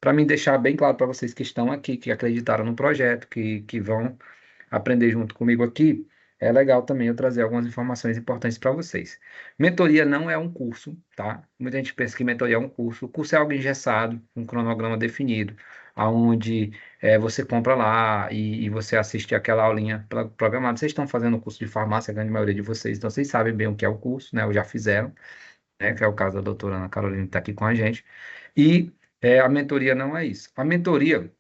para mim deixar bem claro para vocês que estão aqui, que acreditaram no projeto, que vão aprender junto comigo aqui, é legal também eu trazer algumas informações importantes para vocês. Mentoria não é um curso, tá? Muita gente pensa que mentoria é um curso. O curso é algo engessado, um cronograma definido, aonde você compra lá e você assiste aquela aulinha programada. Vocês estão fazendo o curso de farmácia, a grande maioria de vocês, então vocês sabem bem o que é o curso, né? Ou já fizeram, né? Que é o caso da doutora Ana Carolina que está aqui com a gente. E a mentoria não é isso. A mentoria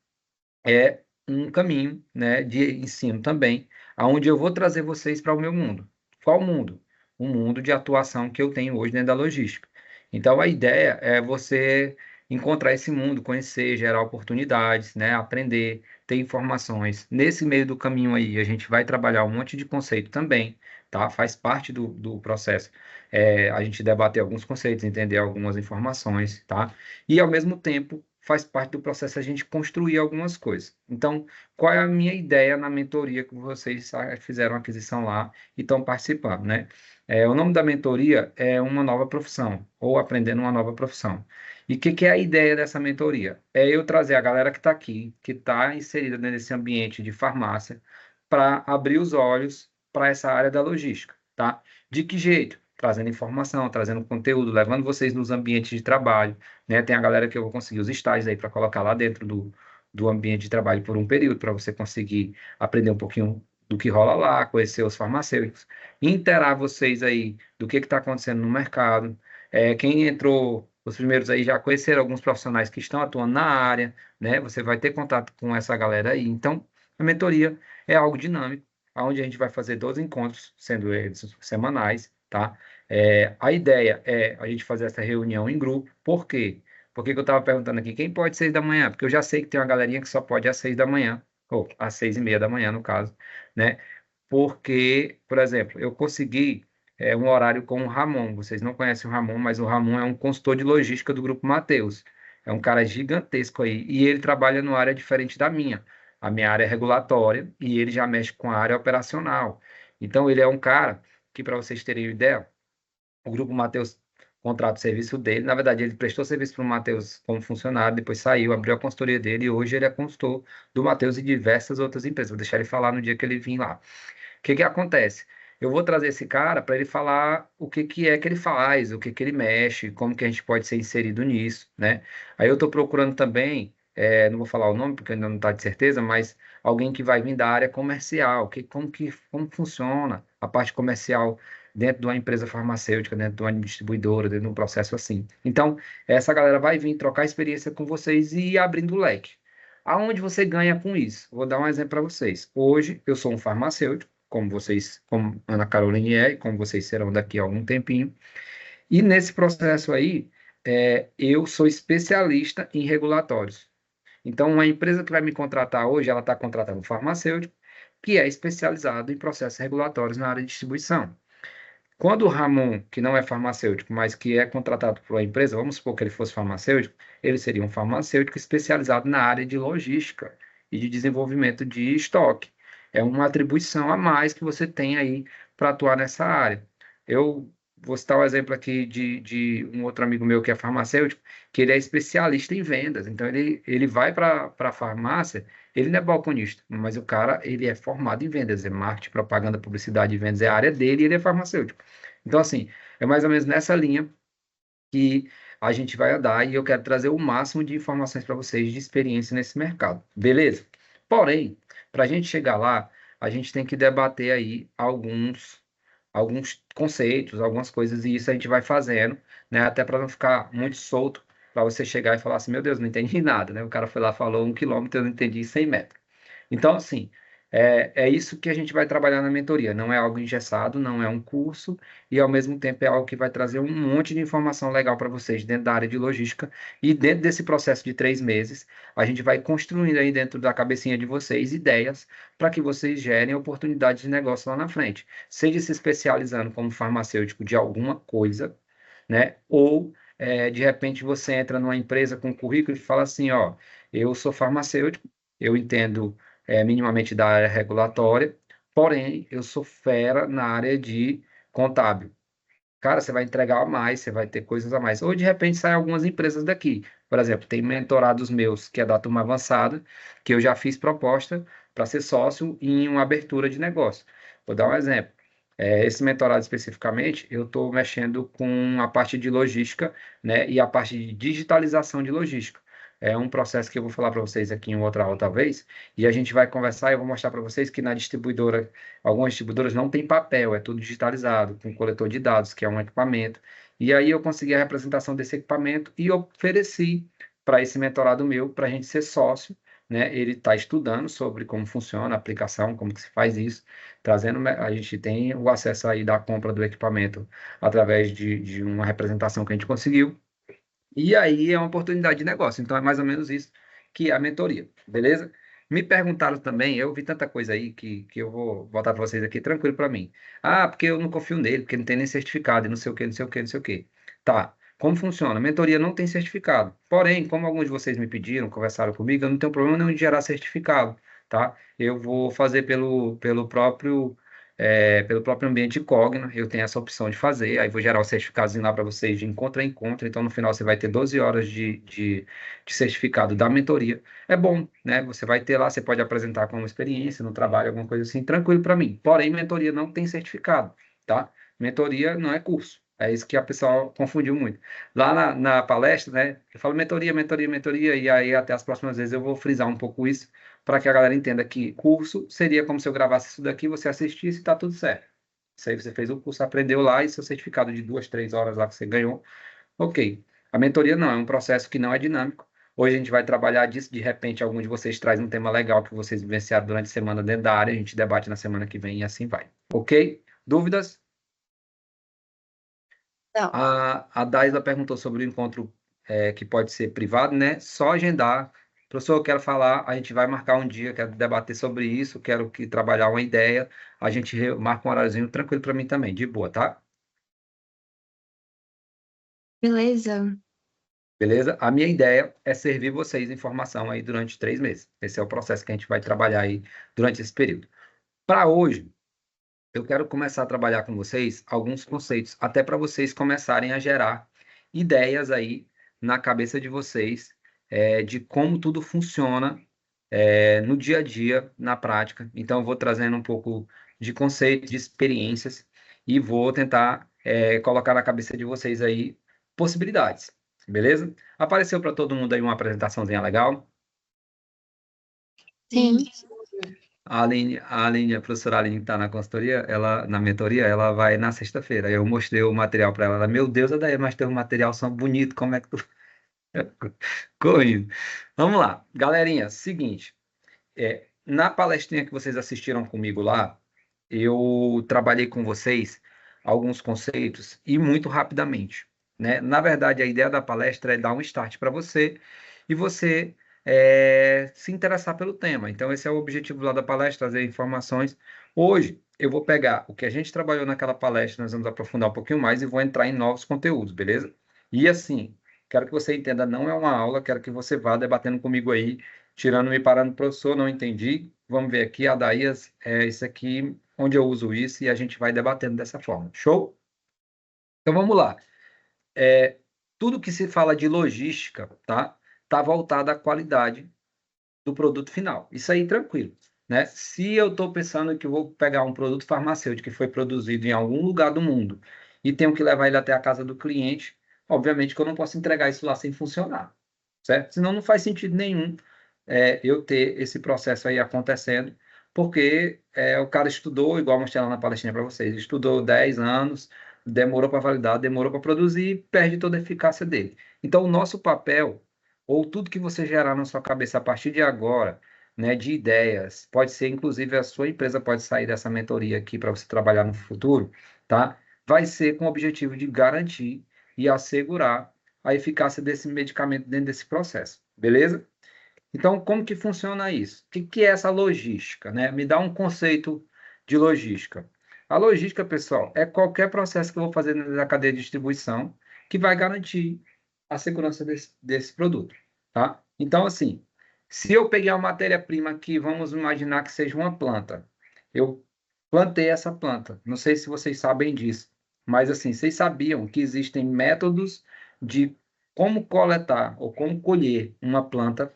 é um caminho, né, de ensino também, aonde eu vou trazer vocês para o meu mundo. Qual mundo? O mundo de atuação que eu tenho hoje dentro da logística. Então, a ideia é você encontrar esse mundo, conhecer, gerar oportunidades, né, aprender, ter informações. Nesse meio do caminho aí, a gente vai trabalhar um monte de conceito também, tá? Faz parte do processo. A gente debater alguns conceitos, entender algumas informações, tá? E, ao mesmo tempo, faz parte do processo a gente construir algumas coisas. Então, qual é a minha ideia na mentoria que vocês fizeram a aquisição lá e estão participando, né? O nome da mentoria é uma nova profissão, ou aprendendo uma nova profissão. E o que é a ideia dessa mentoria? É eu trazer a galera que está aqui, que está inserida nesse ambiente de farmácia, para abrir os olhos para essa área da logística, tá? De que jeito? Trazendo informação, trazendo conteúdo, levando vocês nos ambientes de trabalho, né? Tem a galera que eu vou conseguir os estágios aí para colocar lá dentro do ambiente de trabalho por um período, para você conseguir aprender um pouquinho do que rola lá, conhecer os farmacêuticos, inteirar vocês aí do que está acontecendo no mercado. Quem entrou, os primeiros aí já conheceram alguns profissionais que estão atuando na área, né? Você vai ter contato com essa galera aí. Então, a mentoria é algo dinâmico, onde a gente vai fazer 12 encontros, sendo eles semanais, tá? A ideia é a gente fazer essa reunião em grupo. Por quê? Por que que eu estava perguntando aqui? Quem pode 6 da manhã? Porque eu já sei que tem uma galerinha que só pode às 6 da manhã, ou às 6:30 da manhã, no caso, né? Porque, por exemplo, eu consegui um horário com o Ramon. Vocês não conhecem o Ramon, mas o Ramon é um consultor de logística do Grupo Mateus. É um cara gigantesco aí. E ele trabalha numa área diferente da minha. A minha área é regulatória e ele já mexe com a área operacional. Então, ele é um cara que, para vocês terem ideia, o Grupo Mateus contrata o serviço dele. Na verdade, ele prestou serviço para o Mateus como funcionário, depois saiu, abriu a consultoria dele e hoje ele é consultor do Mateus e diversas outras empresas. Vou deixar ele falar no dia que ele vir lá. O que que acontece? Eu vou trazer esse cara para ele falar o que que é que ele faz, o que que ele mexe, como que a gente pode ser inserido nisso, né? Aí eu estou procurando também, não vou falar o nome porque ainda não está de certeza, mas alguém que vai vir da área comercial, como funciona a parte comercial dentro de uma empresa farmacêutica, dentro de uma distribuidora, dentro de um processo assim. Então, essa galera vai vir trocar experiência com vocês e ir abrindo o leque. Aonde você ganha com isso? Vou dar um exemplo para vocês. Hoje, eu sou um farmacêutico, como vocês, como Ana Caroline é, e como vocês serão daqui a algum tempinho. E nesse processo aí, eu sou especialista em regulatórios. Então, uma empresa que vai me contratar hoje, ela está contratando um farmacêutico que é especializado em processos regulatórios na área de distribuição. Quando o Ramon, que não é farmacêutico, mas que é contratado por uma empresa, vamos supor que ele fosse farmacêutico, ele seria um farmacêutico especializado na área de logística e de desenvolvimento de estoque. É uma atribuição a mais que você tem aí para atuar nessa área. Eu vou citar o exemplo aqui de um outro amigo meu que é farmacêutico, que ele é especialista em vendas. Então, ele vai para a farmácia, ele não é balconista, mas o cara, ele é formado em vendas, é marketing, propaganda, publicidade e vendas, é a área dele e ele é farmacêutico. Então, assim, é mais ou menos nessa linha que a gente vai andar e eu quero trazer o máximo de informações para vocês de experiência nesse mercado, beleza? Porém, para a gente chegar lá, a gente tem que debater aí alguns conceitos, algumas coisas, e isso a gente vai fazendo, né? Até para não ficar muito solto, para você chegar e falar assim, meu Deus, não entendi nada, né? O cara foi lá, falou 1 quilômetro, eu não entendi 100 metros. Então, assim, é isso que a gente vai trabalhar na mentoria. Não é algo engessado, não é um curso, e ao mesmo tempo é algo que vai trazer um monte de informação legal para vocês dentro da área de logística. E dentro desse processo de 3 meses, a gente vai construindo aí dentro da cabecinha de vocês ideias para que vocês gerem oportunidades de negócio lá na frente. Seja se especializando como farmacêutico de alguma coisa, né? Ou de repente você entra numa empresa com currículo e fala assim, ó, eu sou farmacêutico, eu entendo minimamente da área regulatória, porém eu sou fera na área de contábil. Cara, você vai entregar a mais, você vai ter coisas a mais. Ou de repente saem algumas empresas daqui. Por exemplo, tem mentorados meus que é da turma avançada, que eu já fiz proposta para ser sócio em uma abertura de negócio. Vou dar um exemplo. Esse mentorado especificamente, eu estou mexendo com a parte de logística, né, e a parte de digitalização de logística. É um processo que eu vou falar para vocês aqui em outra vez, e a gente vai conversar e eu vou mostrar para vocês que na distribuidora, algumas distribuidoras não tem papel, é tudo digitalizado, com coletor de dados, que é um equipamento. E aí eu consegui a representação desse equipamento e ofereci para esse mentorado meu, para a gente ser sócio, né? Ele está estudando sobre como funciona a aplicação, como que se faz isso, trazendo, a gente tem o acesso aí da compra do equipamento através de uma representação que a gente conseguiu, e aí é uma oportunidade de negócio. Então é mais ou menos isso que é a mentoria, beleza? Me perguntaram também, eu vi tanta coisa aí que eu vou botar para vocês aqui tranquilo para mim. Ah, porque eu não confio nele, porque não tem nem certificado, e não sei o que, não sei o que, não sei o que. Tá, como funciona? A mentoria não tem certificado. Porém, como alguns de vocês me pediram, conversaram comigo, eu não tenho problema nenhum de gerar certificado, tá? Eu vou fazer pelo próprio ambiente Cogna, eu tenho essa opção de fazer, aí vou gerar o certificadozinho lá para vocês de encontro a encontro, então no final você vai ter 12 horas de certificado da mentoria. É bom, né? Você vai ter lá, você pode apresentar como experiência no trabalho, alguma coisa assim, tranquilo para mim. Porém, mentoria não tem certificado, tá? Mentoria não é curso. É isso que a pessoa confundiu muito. Lá na palestra, né? Eu falo mentoria, mentoria, mentoria, e aí até as próximas vezes eu vou frisar um pouco isso para que a galera entenda que curso seria como se eu gravasse isso daqui, você assistisse e está tudo certo. Isso aí você fez o curso, aprendeu lá e seu certificado de 2, 3 horas lá que você ganhou, ok. A mentoria não, é um processo que não é dinâmico. Hoje a gente vai trabalhar disso, de repente algum de vocês traz um tema legal que vocês vivenciaram durante a semana dentro da área, a gente debate na semana que vem e assim vai. Ok? Dúvidas? Não. A Daisla perguntou sobre o encontro que pode ser privado, né? Só agendar. Professor, eu quero falar, a gente vai marcar um dia, quero debater sobre isso, quero que trabalhar uma ideia. A gente marca um horáriozinho tranquilo para mim também, de boa, tá? Beleza. Beleza? A minha ideia é servir vocês informação aí durante 3 meses. Esse é o processo que a gente vai trabalhar aí durante esse período. Para hoje, eu quero começar a trabalhar com vocês alguns conceitos, até para vocês começarem a gerar ideias aí na cabeça de vocês, de como tudo funciona, no dia a dia, na prática. Então, eu vou trazendo um pouco de conceitos, de experiências, e vou tentar, colocar na cabeça de vocês aí possibilidades, beleza? Apareceu para todo mundo aí uma apresentaçãozinha legal? Sim. A professora Aline, que está na consultoria, ela, na mentoria, ela vai na sexta-feira. Eu mostrei o material para ela. Ela, meu Deus, Adair, mas teu material são bonito, como é que tu correndo? Vamos lá, galerinha, seguinte, na palestrinha que vocês assistiram comigo lá, eu trabalhei com vocês alguns conceitos e muito rapidamente, né? Na verdade, a ideia da palestra é dar um start para você e você se interessar pelo tema. Então, esse é o objetivo lá da palestra, trazer informações. Hoje, eu vou pegar o que a gente trabalhou naquela palestra, nós vamos aprofundar um pouquinho mais e vou entrar em novos conteúdos, beleza? E assim, quero que você entenda, não é uma aula, quero que você vá debatendo comigo aí, tirando, me parando, professor, não entendi. Vamos ver aqui, a Daías, isso aqui, onde eu uso isso, e a gente vai debatendo dessa forma. Show? Então vamos lá. É, tudo que se fala de logística, tá? Tá voltado à qualidade do produto final. Isso aí, tranquilo, né? Se eu estou pensando que eu vou pegar um produto farmacêutico que foi produzido em algum lugar do mundo e tenho que levar ele até a casa do cliente, obviamente que eu não posso entregar isso lá sem funcionar, certo? Senão não faz sentido nenhum eu ter esse processo aí acontecendo, porque o cara estudou, igual eu mostrei lá na palestrinha para vocês, estudou 10 anos, demorou para validar, demorou para produzir e perde toda a eficácia dele. Então, o nosso papel, ou tudo que você gerar na sua cabeça a partir de agora, né, de ideias, pode ser, inclusive, a sua empresa pode sair dessa mentoria aqui para você trabalhar no futuro, tá? Vai ser com o objetivo de garantir e assegurar a eficácia desse medicamento dentro desse processo, beleza? Então, como que funciona isso? O que é essa logística, né? Me dá um conceito de logística. A logística, pessoal, é qualquer processo que eu vou fazer na cadeia de distribuição que vai garantir a segurança desse produto, tá? Então, assim, se eu peguei uma matéria-prima aqui, vamos imaginar que seja uma planta. Eu plantei essa planta. Não sei se vocês sabem disso, mas assim, vocês sabiam que existem métodos de como coletar ou como colher uma planta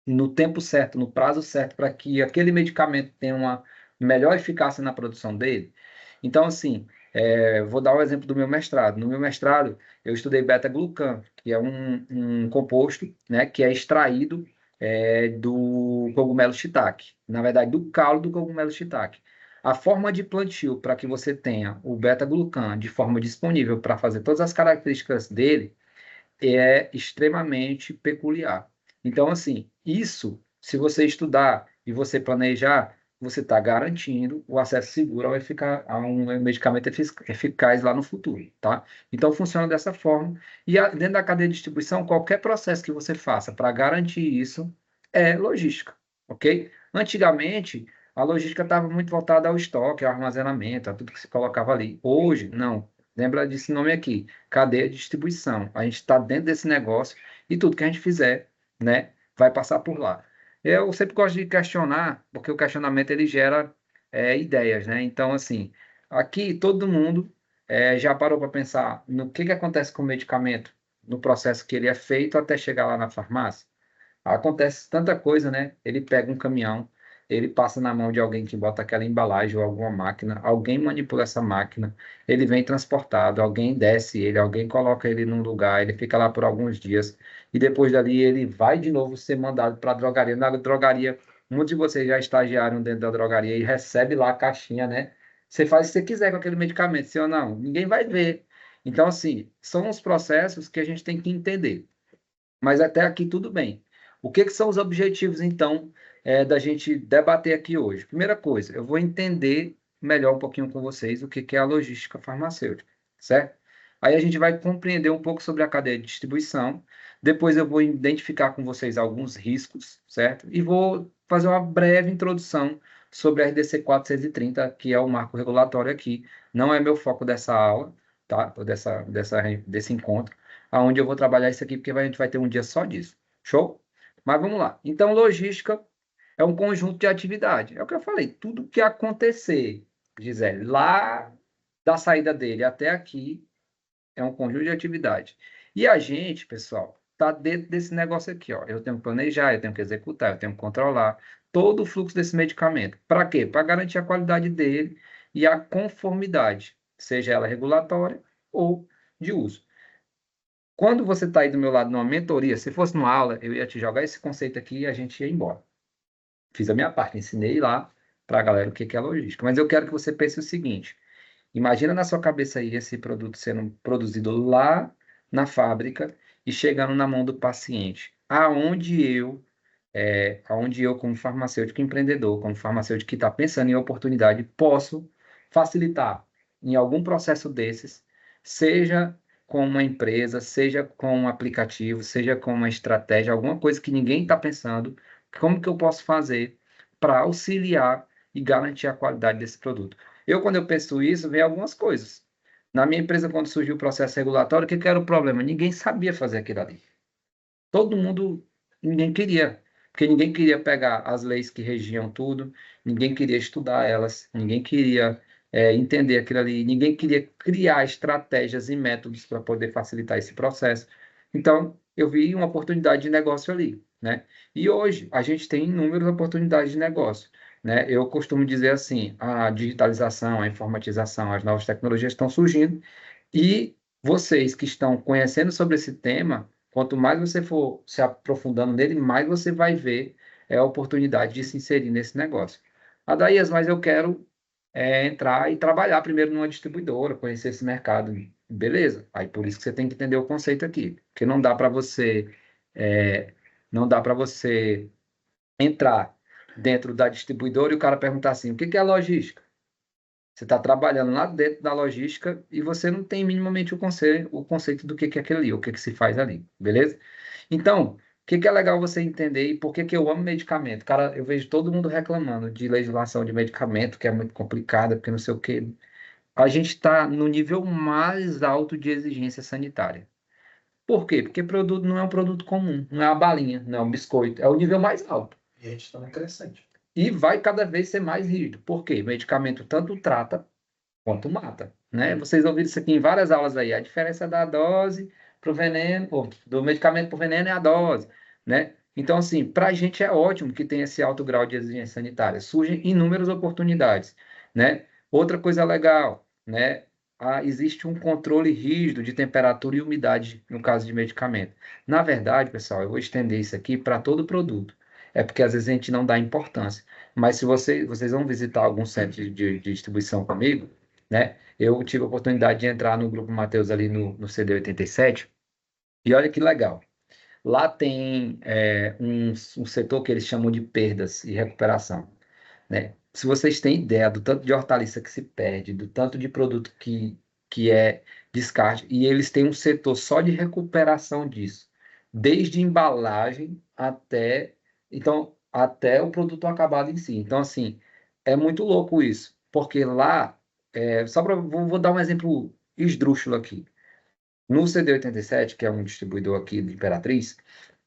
no tempo certo, no prazo certo, para que aquele medicamento tenha uma melhor eficácia na produção dele. Então, assim, vou dar o exemplo do meu mestrado. No meu mestrado, eu estudei beta-glucan, que é um composto, né, que é extraído do cogumelo shiitake. Na verdade, do caule do cogumelo shiitake. A forma de plantio para que você tenha o beta-glucan de forma disponível para fazer todas as características dele é extremamente peculiar. Então, assim, isso, se você estudar e você planejar, você está garantindo o acesso seguro a um medicamento eficaz lá no futuro, tá? Então, funciona dessa forma. E dentro da cadeia de distribuição, qualquer processo que você faça para garantir isso é logística, ok? Antigamente, a logística estava muito voltada ao estoque, ao armazenamento, a tudo que se colocava ali. Hoje, não. Lembra desse nome aqui, cadeia de distribuição. A gente está dentro desse negócio e tudo que a gente fizer, né, vai passar por lá. Eu sempre gosto de questionar, porque o questionamento ele gera ideias, né? Então, assim, aqui todo mundo já parou para pensar no que acontece com o medicamento, no processo que ele é feito até chegar lá na farmácia. Acontece tanta coisa, né? Ele pega um caminhão, ele passa na mão de alguém que bota aquela embalagem ou alguma máquina, alguém manipula essa máquina, ele vem transportado, alguém desce ele, alguém coloca ele num lugar, ele fica lá por alguns dias, e depois dali ele vai de novo ser mandado para a drogaria. Na drogaria, muitos de vocês já estagiaram dentro da drogaria e recebe lá a caixinha, né? Você faz o que você quiser com aquele medicamento, sim ou não? Ninguém vai ver. Então, assim, são os processos que a gente tem que entender. Mas até aqui tudo bem. O que são os objetivos, então, da gente debater aqui hoje? Primeira coisa, eu vou entender melhor um pouquinho com vocês o que é a logística farmacêutica, certo? Aí a gente vai compreender um pouco sobre a cadeia de distribuição. Depois eu vou identificar com vocês alguns riscos, certo? E vou fazer uma breve introdução sobre a RDC 430, que é o marco regulatório aqui. Não é meu foco dessa aula, tá? Ou desse encontro aonde eu vou trabalhar isso aqui, porque a gente vai ter um dia só disso. Show? Mas vamos lá. Então, logística é um conjunto de atividade. É o que eu falei, tudo que acontecer, Gisele, lá da saída dele até aqui, é um conjunto de atividade. E a gente, pessoal, está dentro desse negócio aqui, ó. Eu tenho que planejar, eu tenho que executar, eu tenho que controlar todo o fluxo desse medicamento. Para quê? Para garantir a qualidade dele e a conformidade, seja ela regulatória ou de uso. Quando você está aí do meu lado numa mentoria, se fosse numa aula, eu ia te jogar esse conceito aqui e a gente ia embora. Fiz a minha parte, ensinei lá para a galera o que é logística. Mas eu quero que você pense o seguinte: imagina na sua cabeça aí esse produto sendo produzido lá na fábrica e chegando na mão do paciente. Aonde eu, como farmacêutico empreendedor, como farmacêutico que está pensando em oportunidade, posso facilitar em algum processo desses, seja com uma empresa, seja com um aplicativo, seja com uma estratégia, alguma coisa que ninguém está pensando, como que eu posso fazer para auxiliar e garantir a qualidade desse produto? Quando eu penso isso, vem algumas coisas. Na minha empresa, quando surgiu o processo regulatório, o que era o problema? Ninguém sabia fazer aquilo ali. Todo mundo, ninguém queria, porque ninguém queria pegar as leis que regiam tudo, ninguém queria estudar elas, ninguém queria entender aquilo ali, ninguém queria criar estratégias e métodos para poder facilitar esse processo. Então, eu vi uma oportunidade de negócio ali, né? E hoje a gente tem inúmeras oportunidades de negócio, né? Eu costumo dizer assim, a digitalização, a informatização, as novas tecnologias estão surgindo e vocês que estão conhecendo sobre esse tema, quanto mais você for se aprofundando nele, mais você vai ver a oportunidade de se inserir nesse negócio. Adaías, mas eu quero entrar e trabalhar primeiro numa distribuidora, conhecer esse mercado. Beleza. Aí por isso que você tem que entender o conceito aqui. Porque é, não dá para você entrar dentro da distribuidora e o cara perguntar assim, o que que é logística? Você está trabalhando lá dentro da logística e você não tem minimamente o conceito do que é aquilo ali, o que que se faz ali, beleza? Então, o que que é legal você entender e por que que eu amo medicamento? Cara, eu vejo todo mundo reclamando de legislação de medicamento, que é muito complicada, porque não sei o quê. A gente está no nível mais alto de exigência sanitária. Por quê? Porque produto não é um produto comum, não é uma balinha, não é um biscoito, é o nível mais alto. E a gente está crescente. E vai cada vez ser mais rígido. Por quê? Medicamento tanto trata quanto mata, né? Vocês ouviram isso aqui em várias aulas aí, a diferença da dose para o veneno, ou do medicamento para o veneno é a dose, né? Então, assim, para a gente é ótimo que tem esse alto grau de exigência sanitária. Surgem inúmeras oportunidades, né? Outra coisa legal, né? Existe um controle rígido de temperatura e umidade no caso de medicamento. Na verdade, pessoal, eu vou estender isso aqui para todo produto. É porque às vezes a gente não dá importância. Mas se vocês vão visitar algum centro de distribuição comigo, né? Eu tive a oportunidade de entrar no Grupo Mateus ali no CD 87, e olha que legal. Lá tem um setor que eles chamam de perdas e recuperação, né? Se vocês têm ideia do tanto de hortaliça que se perde, do tanto de produto que é descarte, e eles têm um setor só de recuperação disso, desde embalagem até o produto acabado em si. Então, assim, é muito louco isso, porque lá, vou dar um exemplo esdrúxulo aqui. No CD87, que é um distribuidor aqui de Imperatriz,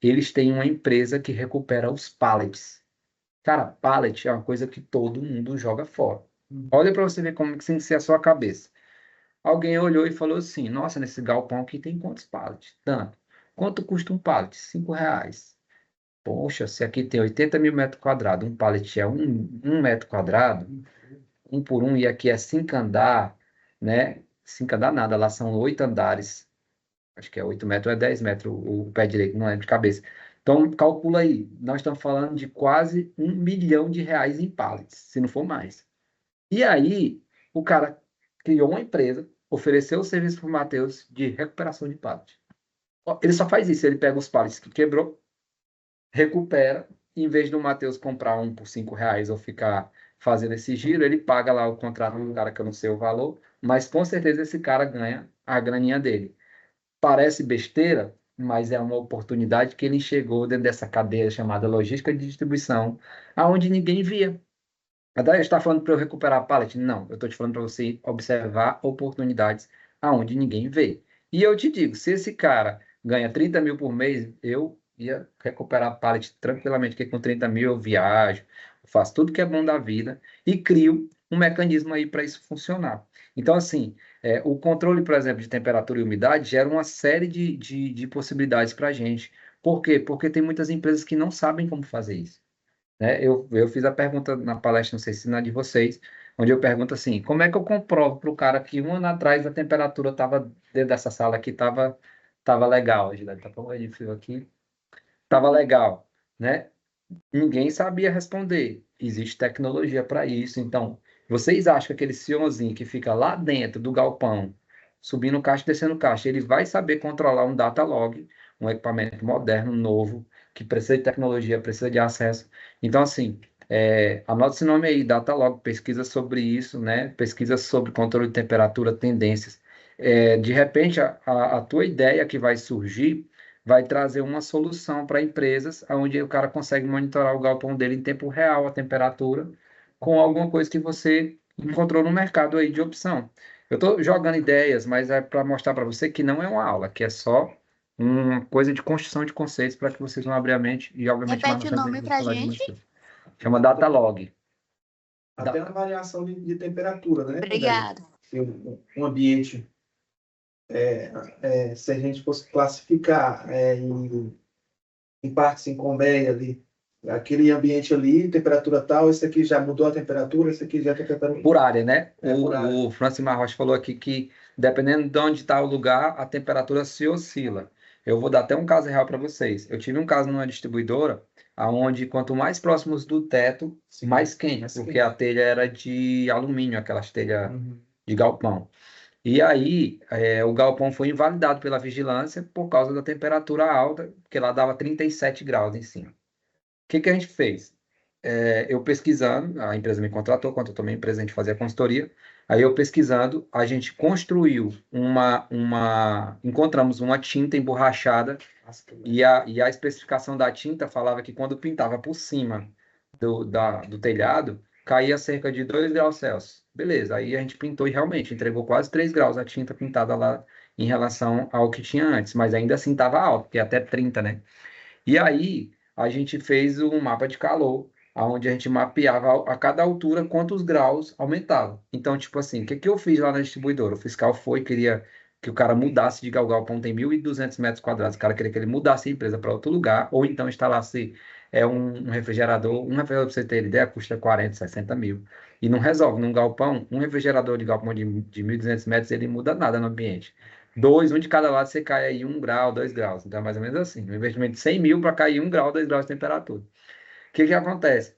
eles têm uma empresa que recupera os pallets. Cara, pallet é uma coisa que todo mundo joga fora. Olha para você ver como que tem que ser a sua cabeça. Alguém olhou e falou assim: Nossa, nesse galpão aqui tem quantos pallets? Tanto. Quanto custa um pallet? R$ 5. Poxa, se aqui tem 80 mil metros quadrados, um pallet é um metro quadrado, um por um, e aqui é 5 andar, né? 5 andar nada, lá são 8 andares. Acho que é 8 metros, é 10 metros o pé direito, não lembro de cabeça. Então, calcula aí, nós estamos falando de quase R$ 1 milhão em pallets, se não for mais. E aí, o cara criou uma empresa, ofereceu o serviço para o Matheus de recuperação de pallets. Ó, ele só faz isso, ele pega os pallets que quebrou, recupera, e em vez do Matheus comprar um por R$ 5 ou ficar fazendo esse giro, ele paga lá o contrato do cara que eu não sei o valor, mas com certeza esse cara ganha a graninha dele. Parece besteira, mas é uma oportunidade que ele enxergou dentro dessa cadeia chamada logística de distribuição, aonde ninguém via. Daí está falando para eu recuperar a pallet? Não, eu estou te falando para você observar oportunidades aonde ninguém vê. E eu te digo, se esse cara ganha 30 mil por mês, eu ia recuperar a pallet tranquilamente, porque com 30 mil eu viajo, faço tudo que é bom da vida e crio um mecanismo aí para isso funcionar. Então, assim, o controle, por exemplo, de temperatura e umidade gera uma série de possibilidades para a gente. Por quê? Porque tem muitas empresas que não sabem como fazer isso, né? Eu fiz a pergunta na palestra, não sei se na de vocês, onde eu pergunto assim, como é que eu comprovo para o cara que um ano atrás a temperatura estava dentro dessa sala aqui, tava legal, Gilberto, tá bom de frio aqui, estava legal, né? Ninguém sabia responder. Existe tecnologia para isso. Então, vocês acham que aquele senhorzinho que fica lá dentro do galpão, subindo caixa e descendo caixa, ele vai saber controlar um data log, um equipamento moderno, novo, que precisa de tecnologia, precisa de acesso? Então, assim, anota esse nome aí, data log, pesquisa sobre isso, né? Pesquisa sobre controle de temperatura, tendências. De repente, a tua ideia que vai surgir vai trazer uma solução para empresas onde o cara consegue monitorar o galpão dele em tempo real, a temperatura, com alguma coisa que você encontrou no mercado aí de opção. Eu estou jogando ideias, mas é para mostrar para você que não é uma aula, que é só uma coisa de construção de conceitos para que vocês vão abrir a mente e, obviamente, mais na Repete o frente a nome gente vai pra falar de gente. mais coisas. Chama Datalog. Até na variação de temperatura, né, Débora? Obrigada. Se um ambiente, se a gente fosse classificar em partes em colmeia ali, aquele ambiente ali, temperatura tal, esse aqui já mudou a temperatura, esse aqui já tem temperatura. Por área, né? Por área. O Francis Marrocha falou aqui que, dependendo de onde está o lugar, a temperatura se oscila. Eu vou dar até um caso real para vocês. Eu tive um caso numa distribuidora, aonde quanto mais próximos do teto, Sim, mais quente, mais porque quente. a telha era de alumínio, aquelas telhas Uhum. de galpão. E aí, o galpão foi invalidado pela vigilância por causa da temperatura alta, porque lá dava 37 graus em cima. O que que a gente fez? Eu pesquisando, a empresa me contratou, contratou minha empresa, a gente fazia consultoria. Aí eu pesquisando, a gente construiu encontramos uma tinta emborrachada e a especificação da tinta falava que quando pintava por cima do telhado, caía cerca de 2 graus Celsius. Beleza, aí a gente pintou e realmente entregou quase 3 graus a tinta pintada lá em relação ao que tinha antes, mas ainda assim estava alto, porque até 30, né? E aí a gente fez um mapa de calor, onde a gente mapeava a cada altura quantos graus aumentava. Então, tipo assim, o que que eu fiz lá na distribuidora? O fiscal foi, queria que o cara mudasse de galpão, tem 1.200 metros quadrados, o cara queria que ele mudasse a empresa para outro lugar, ou então instalasse um refrigerador. Um refrigerador, para você ter ideia, custa 40, 60 mil. E não resolve. Num galpão, um refrigerador de galpão de 1.200 metros, ele muda nada no ambiente. Dois, um de cada lado, você cai aí 1 grau, 2 graus. Então, é mais ou menos assim. Um investimento de 100 mil para cair 1 grau, 2 graus de temperatura. O que que acontece?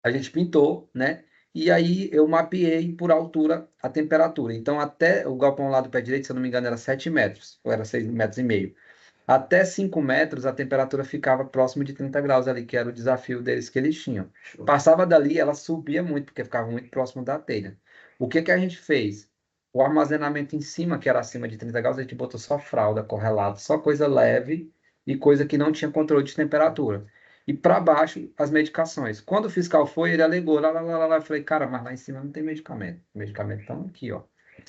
A gente pintou, né? E aí eu mapeei por altura a temperatura. Então, até o galpão lá do pé direito, se eu não me engano, era 7 metros, ou era 6,5 metros. Até 5 metros, a temperatura ficava próximo de 30 graus ali, que era o desafio deles que eles tinham. Passava dali, ela subia muito, porque ficava muito próximo da telha. O que que a gente fez? O armazenamento em cima, que era acima de 30 graus, a gente botou só fralda, correlato, só coisa leve e coisa que não tinha controle de temperatura. E para baixo, as medicações. Quando o fiscal foi, ele alegou, lá. Eu falei, cara, mas lá em cima não tem medicamento. Os medicamentos estão aqui, ó.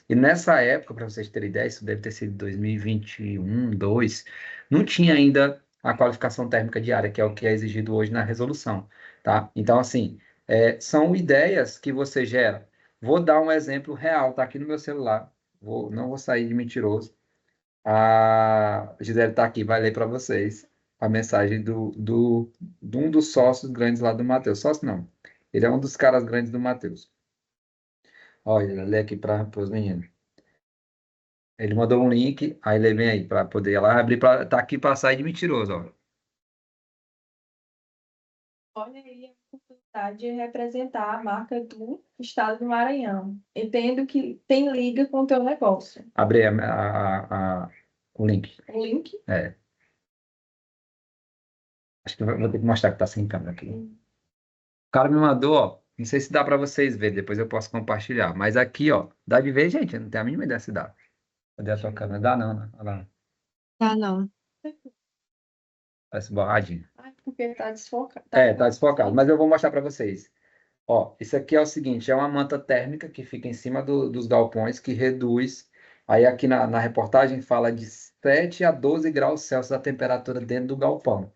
E nessa época, para vocês terem ideia, isso deve ter sido 2021, 2, não tinha ainda a qualificação térmica diária, que é o que é exigido hoje na resolução, tá? Então, assim, são ideias que você gera. Vou dar um exemplo real, tá aqui no meu celular. Não vou sair de mentiroso. A Gisele está aqui, vai ler para vocês a mensagem de um dos sócios grandes lá do Matheus. Sócio não, ele é um dos caras grandes do Matheus. Olha, lê aqui para os meninos. Ele mandou um link, aí ele vem aí para poder ela abrir, tá aqui para sair de mentiroso, ó. Olha aí a oportunidade de representar a marca do Estado do Maranhão. Entendo que tem liga com o teu negócio. Abre o link. O link? É. Acho que vou ter que mostrar que tá sem câmera aqui. O cara me mandou, ó. Não sei se dá para vocês verem, depois eu posso compartilhar. Mas aqui, ó, dá de ver, gente? Eu não tenho a mínima ideia se dá. Cadê a tua câmera? Dá não, né? Olha lá. Tá, não. Parece borradinho. Ah, porque tá desfocado. Tá desfocado, mas eu vou mostrar para vocês. Ó, isso aqui é o seguinte, é uma manta térmica que fica em cima dos galpões, que reduz, aí aqui na reportagem fala de 7 a 12 graus Celsius a temperatura dentro do galpão.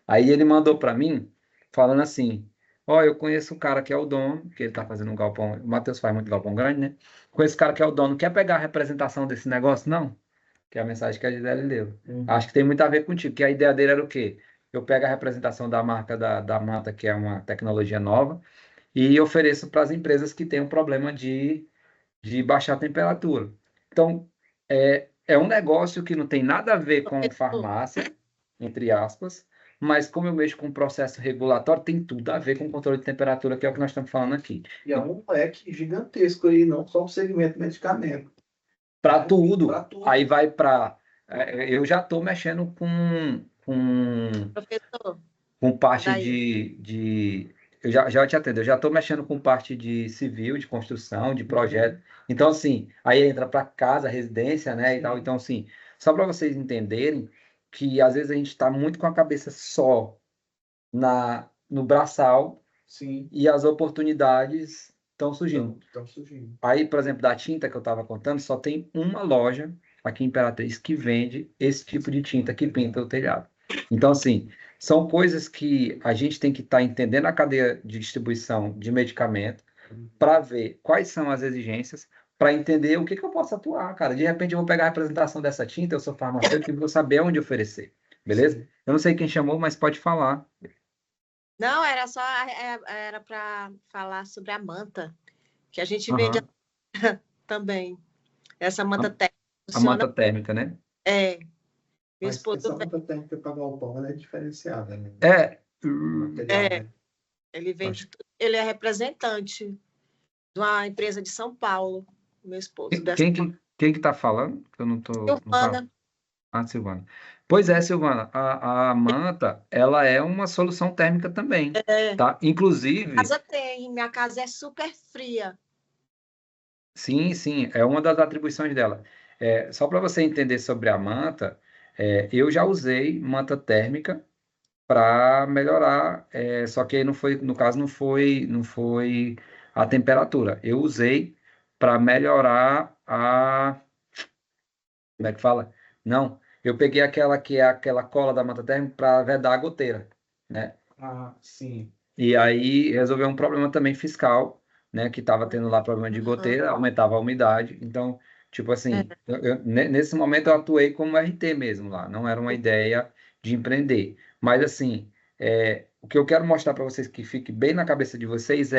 Aí ele mandou para mim, falando assim, ó, eu conheço o cara que é o dono, que ele tá fazendo um galpão, o Matheus faz muito galpão grande, né? Conheço o cara que é o dono, quer pegar a representação desse negócio? Não? Que é a mensagem que a Gisele leu. Acho que tem muito a ver contigo, que a ideia dele era o quê? Eu pego a representação da marca da manta, que é uma tecnologia nova, e ofereço para as empresas que têm um problema de baixar a temperatura. Então, é um negócio que não tem nada a ver com farmácia, entre aspas, mas como eu mexo com um processo regulatório, tem tudo a ver com controle de temperatura, que é o que nós estamos falando aqui. E é um leque gigantesco aí, não só o segmento medicamento. Para tudo. Pra tudo. Aí vai para... Eu já estou mexendo com Professor, parte daí. eu já te atendo, eu já estou mexendo com parte de civil, de construção, de projeto. Então, assim, aí entra para casa, residência, né, e tal. Então, assim, só para vocês entenderem que às vezes a gente está muito com a cabeça só no braçal. Sim. E as oportunidades estão surgindo. Estão surgindo. Aí, por exemplo, da tinta que eu estava contando, só tem uma loja aqui em Imperatriz que vende esse tipo de tinta que pinta o telhado. Então, assim, são coisas que a gente tem que estar entendendo a cadeia de distribuição de medicamento para ver quais são as exigências, para entender o que eu posso atuar, cara. De repente, eu vou pegar a representação dessa tinta, eu sou farmacêutico e vou saber onde oferecer. Beleza? Eu não sei quem chamou, mas pode falar. Não, era para falar sobre a manta, que a gente Aham. vende também. Essa manta térmica A funciona. manta térmica, né? Meu Mas esposo essa manta térmica para galpão, ela é diferenciada, né? Material, né? ele vende, ele é representante de uma empresa de São Paulo, meu esposo. Quem que tá falando? Que eu não tô. Silvana. Silvana. Pois é, Silvana, a manta, ela é uma solução térmica também, tá? Inclusive, Minha casa é super fria. sim, é uma das atribuições dela. Só para você entender sobre a manta, eu já usei manta térmica para melhorar, só que aí não foi, no caso, não foi a temperatura. Eu usei para melhorar como é que fala? Não, eu peguei aquela que é aquela cola da manta térmica para vedar a goteira, né? Ah, sim. E aí resolveu um problema também fiscal, né? Que estava tendo lá problema de goteira, aumentava a umidade. Então, Tipo assim, nesse momento eu atuei como RT mesmo lá, não era uma ideia de empreender. Mas assim, o que eu quero mostrar para vocês que fique bem na cabeça de vocês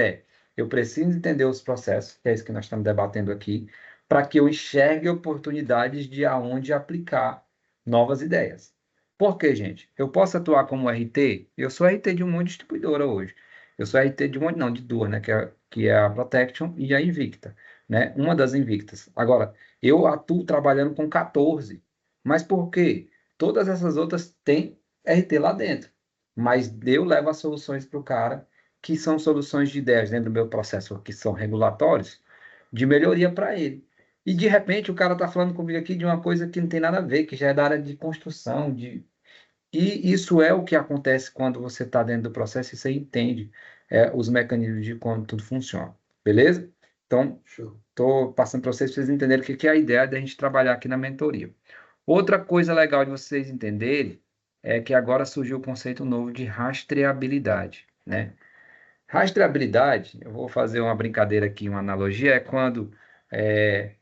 eu preciso entender os processos, que é isso que nós estamos debatendo aqui, para que eu enxergue oportunidades de aonde aplicar novas ideias. Por quê, gente? Eu posso atuar como RT? Eu sou RT de um monte de distribuidora hoje. Eu sou RT de um monte, não, de duas, né? Que é a Protection e a Invicta, né? Uma das Invictas. Agora, eu atuo trabalhando com 14. Mas por quê? Todas essas outras têm RT lá dentro. Mas eu levo as soluções para o cara, que são soluções de ideias dentro do meu processo, que são regulatórios, de melhoria para ele. E de repente o cara está falando comigo aqui de uma coisa que não tem nada a ver, que já é da área de construção, e isso é o que acontece quando você está dentro do processo e você entende os mecanismos de como tudo funciona. Beleza? Então, Show. estou passando para vocês entenderem o que é a ideia da gente trabalhar aqui na mentoria. Outra coisa legal de vocês entenderem é que agora surgiu o conceito novo de rastreabilidade, né? Rastreabilidade, eu vou fazer uma brincadeira aqui, uma analogia, é quando é,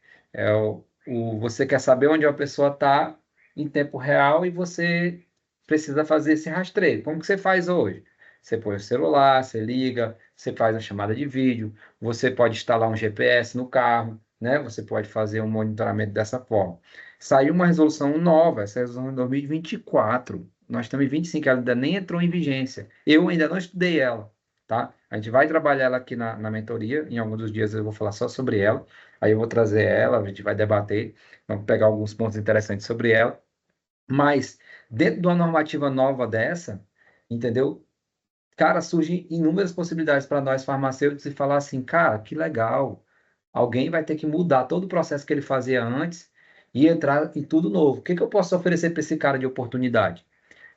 você quer saber onde a pessoa está em tempo real e você precisa fazer esse rastreio. Como que você faz hoje? Você põe o celular, você liga, você faz a chamada de vídeo, você pode instalar um GPS no carro, né? Você pode fazer um monitoramento dessa forma. Saiu uma resolução nova, essa resolução é 2024. Nós estamos em 25, ela ainda nem entrou em vigência. Eu ainda não estudei ela, tá? A gente vai trabalhar ela aqui na mentoria, em alguns dos dias eu vou falar só sobre ela, aí eu vou trazer ela, a gente vai debater, vamos pegar alguns pontos interessantes sobre ela, mas dentro de uma normativa nova dessa, entendeu? Cara, surgem inúmeras possibilidades para nós farmacêuticos e falar assim, cara, que legal, alguém vai ter que mudar todo o processo que ele fazia antes e entrar em tudo novo. O que que eu posso oferecer para esse cara de oportunidade?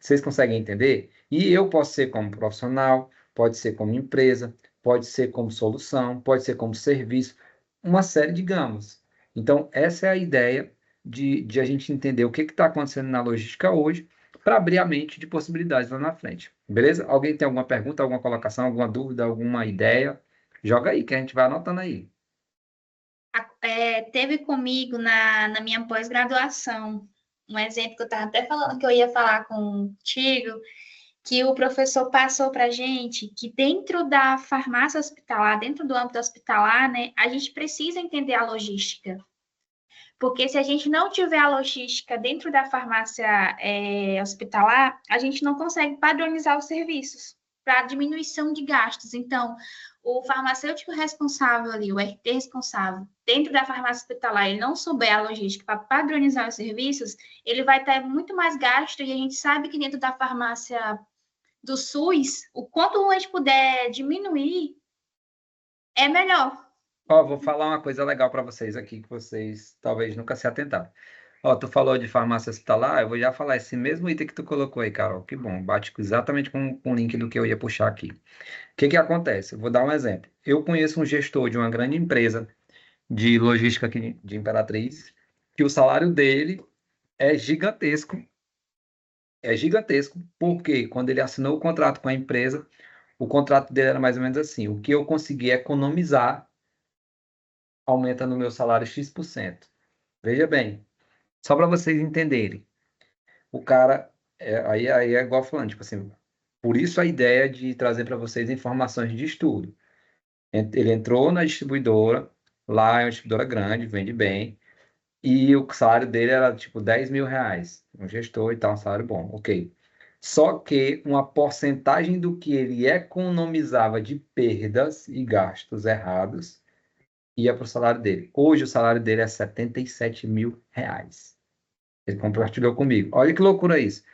Vocês conseguem entender? E eu posso ser como profissional, pode ser como empresa, pode ser como solução, pode ser como serviço, uma série de gamas. Então, essa é a ideia de a gente entender o que está acontecendo na logística hoje para abrir a mente de possibilidades lá na frente. Beleza? Alguém tem alguma pergunta, alguma colocação, alguma dúvida, alguma ideia? Joga aí, que a gente vai anotando aí. Teve comigo na minha pós-graduação um exemplo que eu estava até falando que eu ia falar contigo, que o professor passou para a gente que dentro da farmácia hospitalar, dentro do âmbito hospitalar, né, a gente precisa entender a logística. Porque se a gente não tiver a logística dentro da farmácia hospitalar, a gente não consegue padronizar os serviços para diminuição de gastos. Então, o farmacêutico responsável ali, o RT responsável, dentro da farmácia hospitalar, ele não souber a logística para padronizar os serviços, ele vai ter muito mais gasto, e a gente sabe que dentro da farmácia do SUS, o quanto a gente puder diminuir, é melhor. Ó, vou falar uma coisa legal para vocês aqui, que vocês talvez nunca se atentaram. Ó, tu falou de farmácia hospitalar, eu vou já falar esse mesmo item que tu colocou aí, Carol. Que bom, bate exatamente com o link do que eu ia puxar aqui. O que que acontece? Eu vou dar um exemplo. Eu conheço um gestor de uma grande empresa de logística aqui de Imperatriz, que o salário dele é gigantesco. É gigantesco, porque quando ele assinou o contrato com a empresa, o contrato dele era mais ou menos assim: o que eu consegui economizar aumenta no meu salário X%. Veja bem, só para vocês entenderem, o cara, aí é igual falando, tipo assim, por isso a ideia de trazer para vocês informações de estudo. Ele entrou na distribuidora, lá é uma distribuidora grande, vende bem, e o salário dele era tipo R$ 10.000, um gestor e tal, um salário bom, ok. Só que uma porcentagem do que ele economizava de perdas e gastos errados ia para o salário dele. Hoje o salário dele é R$ 77.000. Ele compartilhou comigo. Olha que loucura isso.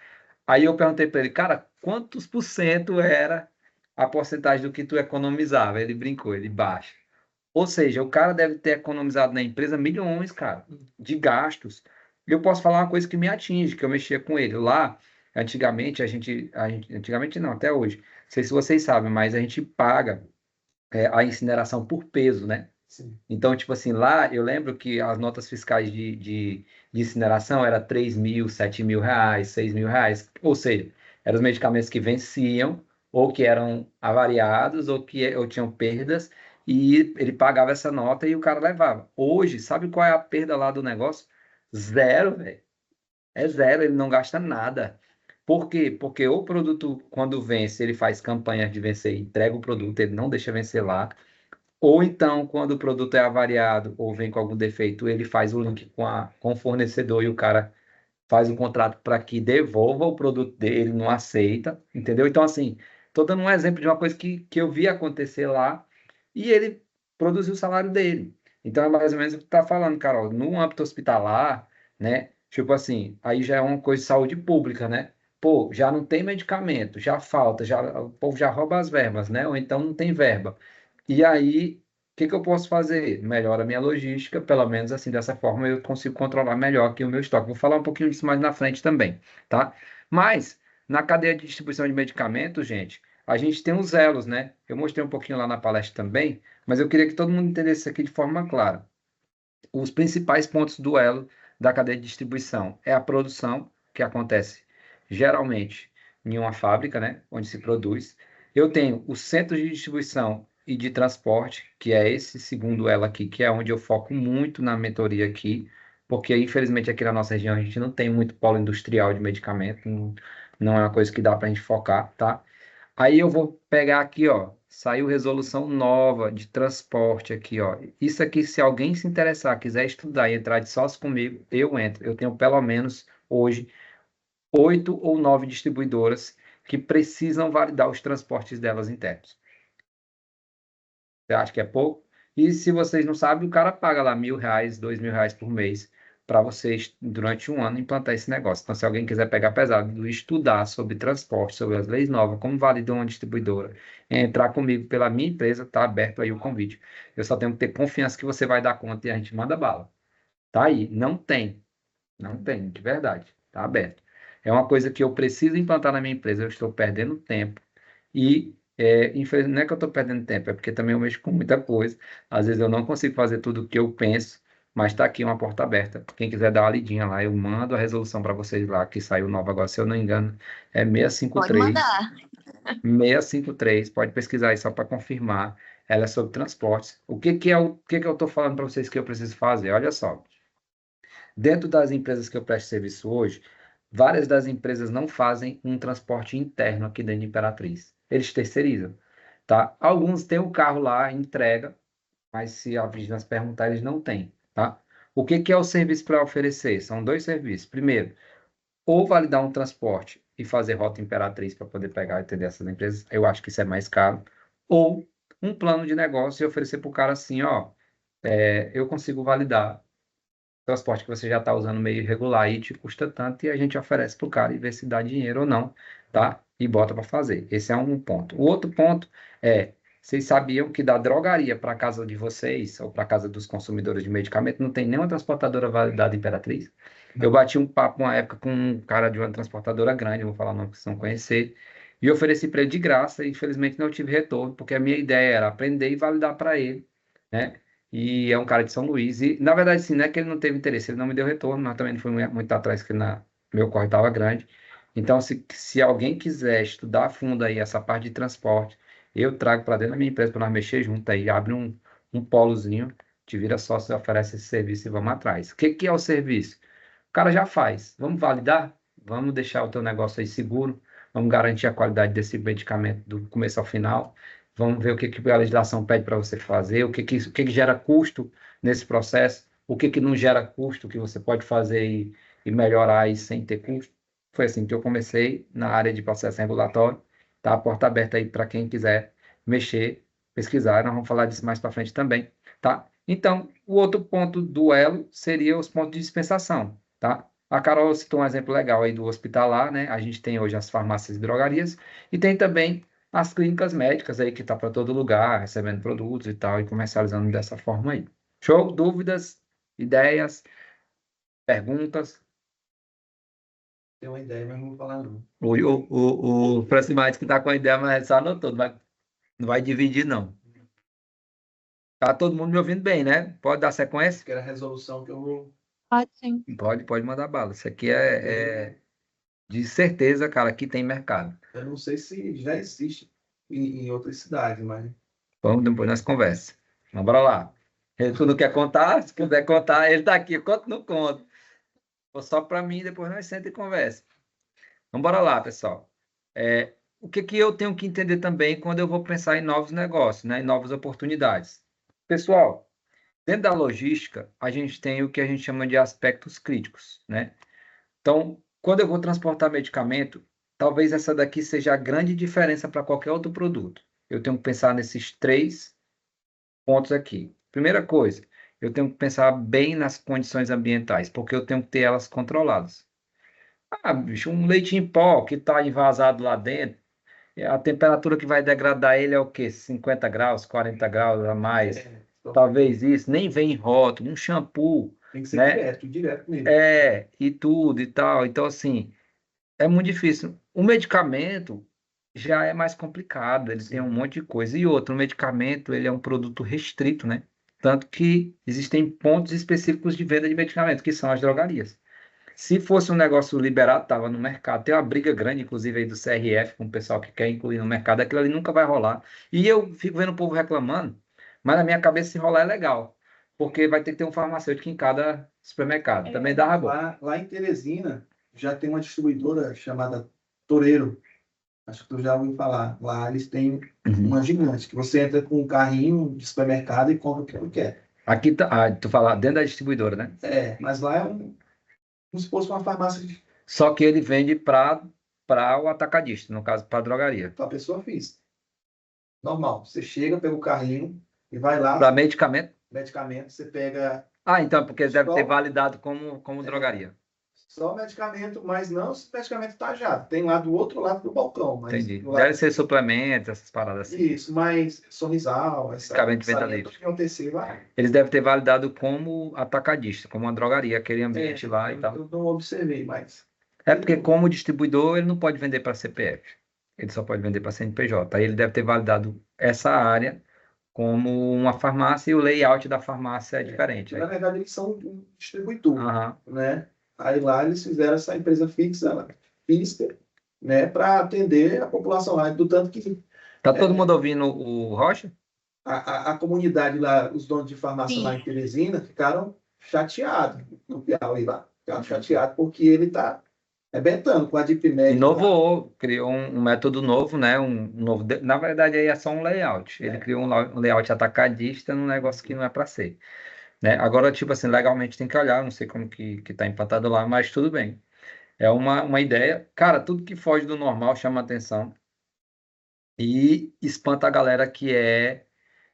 Aí eu perguntei para ele, cara, quantos por cento era a porcentagem do que tu economizava? Ele brincou, ele baixa. Ou seja, o cara deve ter economizado na empresa milhões, cara, de gastos. E eu posso falar uma coisa que me atinge, que eu mexia com ele. Lá, antigamente, antigamente não, até hoje. Não sei se vocês sabem, mas a gente paga a incineração por peso, né? Sim. Então, tipo assim, lá eu lembro que as notas fiscais de incineração era R$ 3.000, R$ 7.000, R$ 6.000. Ou seja, eram os medicamentos que venciam, ou que eram avariados, ou tinham perdas, e ele pagava essa nota e o cara levava. Hoje, sabe qual é a perda lá do negócio? Zero, velho. É zero, ele não gasta nada. Por quê? Porque o produto, quando vence, ele faz campanhas de vencer, entrega o produto, ele não deixa vencer lá. Ou então, quando o produto é avariado ou vem com algum defeito, ele faz o link com o fornecedor e o cara faz o contrato para que devolva o produto dele, não aceita, entendeu? Então, assim, estou dando um exemplo de uma coisa que eu vi acontecer lá e ele produziu o salário dele. Então, é mais ou menos o que tu tá falando, Carol. No âmbito hospitalar, né? Tipo assim, aí já é uma coisa de saúde pública, né? Pô, já não tem medicamento, já falta, já, o povo já rouba as verbas, né? Ou então não tem verba. E aí, o que que eu posso fazer? Melhora a minha logística, pelo menos assim, dessa forma eu consigo controlar melhor aqui o meu estoque. Vou falar um pouquinho disso mais na frente também, tá? Mas, na cadeia de distribuição de medicamentos, gente, a gente tem os elos, né? Eu mostrei um pouquinho lá na palestra também, mas eu queria que todo mundo entendesse isso aqui de forma clara. Os principais pontos do elo da cadeia de distribuição é a produção, que acontece geralmente em uma fábrica, né, onde se produz. Eu tenho os centros de distribuição e de transporte, que é esse segundo elo aqui, que é onde eu foco muito na mentoria aqui, porque infelizmente aqui na nossa região a gente não tem muito polo industrial de medicamento, não é uma coisa que dá para a gente focar, tá? Aí eu vou pegar aqui, ó, saiu resolução nova de transporte aqui, ó. Isso aqui, se alguém se interessar, quiser estudar e entrar de sócio comigo, eu entro. Eu tenho pelo menos hoje 8 ou 9 distribuidoras que precisam validar os transportes delas internos. Você acha que é pouco? E se vocês não sabem, o cara paga lá R$ 1.000, R$ 2.000 por mês para vocês, durante um ano, implantar esse negócio. Então, se alguém quiser pegar pesado e estudar sobre transporte, sobre as leis novas, como validar uma distribuidora, entrar comigo pela minha empresa, tá aberto aí o convite. Eu só tenho que ter confiança que você vai dar conta e a gente manda bala. Tá aí, não tem, de verdade, tá aberto. É uma coisa que eu preciso implantar na minha empresa, eu estou perdendo tempo e, infelizmente, não é que eu estou perdendo tempo, é porque também eu mexo com muita coisa. Às vezes eu não consigo fazer tudo o que eu penso, mas está aqui uma porta aberta. Quem quiser dar uma lidinha lá, eu mando a resolução para vocês lá, que saiu nova agora, se eu não me engano, é Pode 653. mandar. 653, pode pesquisar aí só para confirmar. Ela é sobre transportes. O que que eu estou falando para vocês que eu preciso fazer? Olha só. Dentro das empresas que eu presto serviço hoje, várias das empresas não fazem um transporte interno aqui dentro de Imperatriz. Eles terceirizam, tá? Alguns têm o carro lá, entrega, mas se a vigilância perguntar, eles não têm, tá? O que que é o serviço para oferecer? São dois serviços. Primeiro, ou validar um transporte e fazer rota Imperatriz para poder pegar e atender essas empresas. Eu acho que isso é mais caro. Ou um plano de negócio e oferecer para o cara assim, ó, eu consigo validar transporte que você já está usando meio irregular e te custa tanto, e a gente oferece para o cara e vê se dá dinheiro ou não, tá? E bota para fazer. Esse é um ponto. O outro ponto é, vocês sabiam que da drogaria para casa de vocês, ou para casa dos consumidores de medicamento, não tem nenhuma transportadora validada Imperatriz? Eu bati um papo uma época com um cara de uma transportadora grande, vou falar o nome que vocês não conhecer, e ofereci para ele de graça, e infelizmente não tive retorno, porque a minha ideia era aprender e validar para ele, né? E é um cara de São Luís. E, na verdade, sim, não é que ele não teve interesse, ele não me deu retorno, mas também não foi muito atrás, que meu corre estava grande. Então, se alguém quiser estudar a fundo aí essa parte de transporte, eu trago para dentro da minha empresa para nós mexer junto aí, abre um polozinho, te vira sócio, oferece esse serviço e vamos atrás. O que que é o serviço? O cara já faz. Vamos validar? Vamos deixar o teu negócio aí seguro? Vamos garantir a qualidade desse medicamento do começo ao final? Vamos ver o que que a legislação pede para você fazer, o que que gera custo nesse processo, o que que não gera custo que você pode fazer e melhorar aí sem ter custo. Foi assim que eu comecei na área de processo regulatório. Tá a porta aberta aí para quem quiser mexer, pesquisar. Nós vamos falar disso mais para frente também, tá? Então, o outro ponto do elo seria os pontos de dispensação, tá? A Carol citou um exemplo legal aí do hospitalar, né? A gente tem hoje as farmácias e drogarias e tem também as clínicas médicas aí que tá para todo lugar, recebendo produtos e tal, e comercializando dessa forma aí. Show? Dúvidas? Ideias? Perguntas? Tem uma ideia, mas não vou falar não. O Francimar que tá com a ideia, mas só anotou, não vai dividir, não. Tá todo mundo me ouvindo bem, né? Pode dar sequência? Que era a resolução que eu vou... Pode sim. Pode mandar bala. Isso aqui é de certeza, cara, que tem mercado. Eu não sei se já existe em outras cidades, mas Vamos depois nós conversa. Então, bora lá. Tu não quer contar? Se puder contar, ele tá aqui, eu conto, não conto. Ou só para mim, depois nós senta e conversa. Então, bora lá, pessoal. O que que eu tenho que entender também quando eu vou pensar em novos negócios, né, em novas oportunidades? Pessoal, dentro da logística, a gente tem o que a gente chama de aspectos críticos, né? Então, quando eu vou transportar medicamento, talvez essa daqui seja a grande diferença para qualquer outro produto. Eu tenho que pensar nesses 3 pontos aqui. Primeira coisa, eu tenho que pensar bem nas condições ambientais, porque eu tenho que ter elas controladas. Ah, bicho, um leite em pó que está envasado lá dentro, a temperatura que vai degradar ele é o quê? 50 graus, 40 graus a mais. Talvez isso, nem vem em rótulo, um shampoo, Tem que ser né? direto mesmo. E tudo e tal. Então, assim, é muito difícil. O medicamento já é mais complicado, ele tem um monte de coisa. E outro, o medicamento, ele é um produto restrito, né? Tanto que existem pontos específicos de venda de medicamento, que são as drogarias. Se fosse um negócio liberado, estava no mercado. Tem uma briga grande, inclusive, aí do CRF com o pessoal que quer incluir no mercado. Aquilo ali nunca vai rolar. E eu fico vendo o povo reclamando, mas na minha cabeça, se rolar é legal. Porque vai ter que ter um farmacêutico em cada supermercado. Também dá bom. Lá em Teresina, já tem uma distribuidora chamada Toreiro. Acho que tu já ouviu falar. Lá eles têm uma gigante, que você entra com um carrinho de supermercado e compra o que tu quer. Aqui tá, tu fala dentro da distribuidora, né? Mas lá é como se fosse uma farmácia Só que ele vende para o atacadista, no caso, para a drogaria. para pessoa física. Normal. Você chega, pega o carrinho e vai lá. Para medicamento? Medicamento, você pega. Ah, então, porque ele deve Só- ter validado como drogaria. Só medicamento, mas não esse medicamento tajado. Tem lá do outro lado do balcão. Mas Entendi. do lado- Deve ser suplementos, essas paradas assim. Isso, mas Sorrisal, Medicamento de venda livre. que OTC vai. Eles devem ter validado como atacadista, como uma drogaria, aquele ambiente lá e tal. Eu não observei, mas. É porque como distribuidor, ele não pode vender para CPF. Ele só pode vender para CNPJ. Aí ele deve ter validado essa área como uma farmácia e o layout da farmácia é diferente. Na verdade, eles são um distribuidor, Aham. né? Aí lá eles fizeram essa empresa física, né, para atender a população lá. Do tanto que Tá todo mundo ouvindo o Rocha? a comunidade lá, os donos de farmácia Sim. lá em Teresina, ficaram chateados no Piauí lá. Ficaram chateados porque ele está arrebentando com a Dipmed. Inovou, criou um método novo, né? Na verdade, aí é só um layout. Ele criou um layout atacadista num negócio que não é para ser, né? Agora, tipo assim, legalmente tem que olhar, não sei como que tá implantado lá, mas tudo bem. É uma ideia. Cara, tudo que foge do normal chama atenção e espanta a galera que é.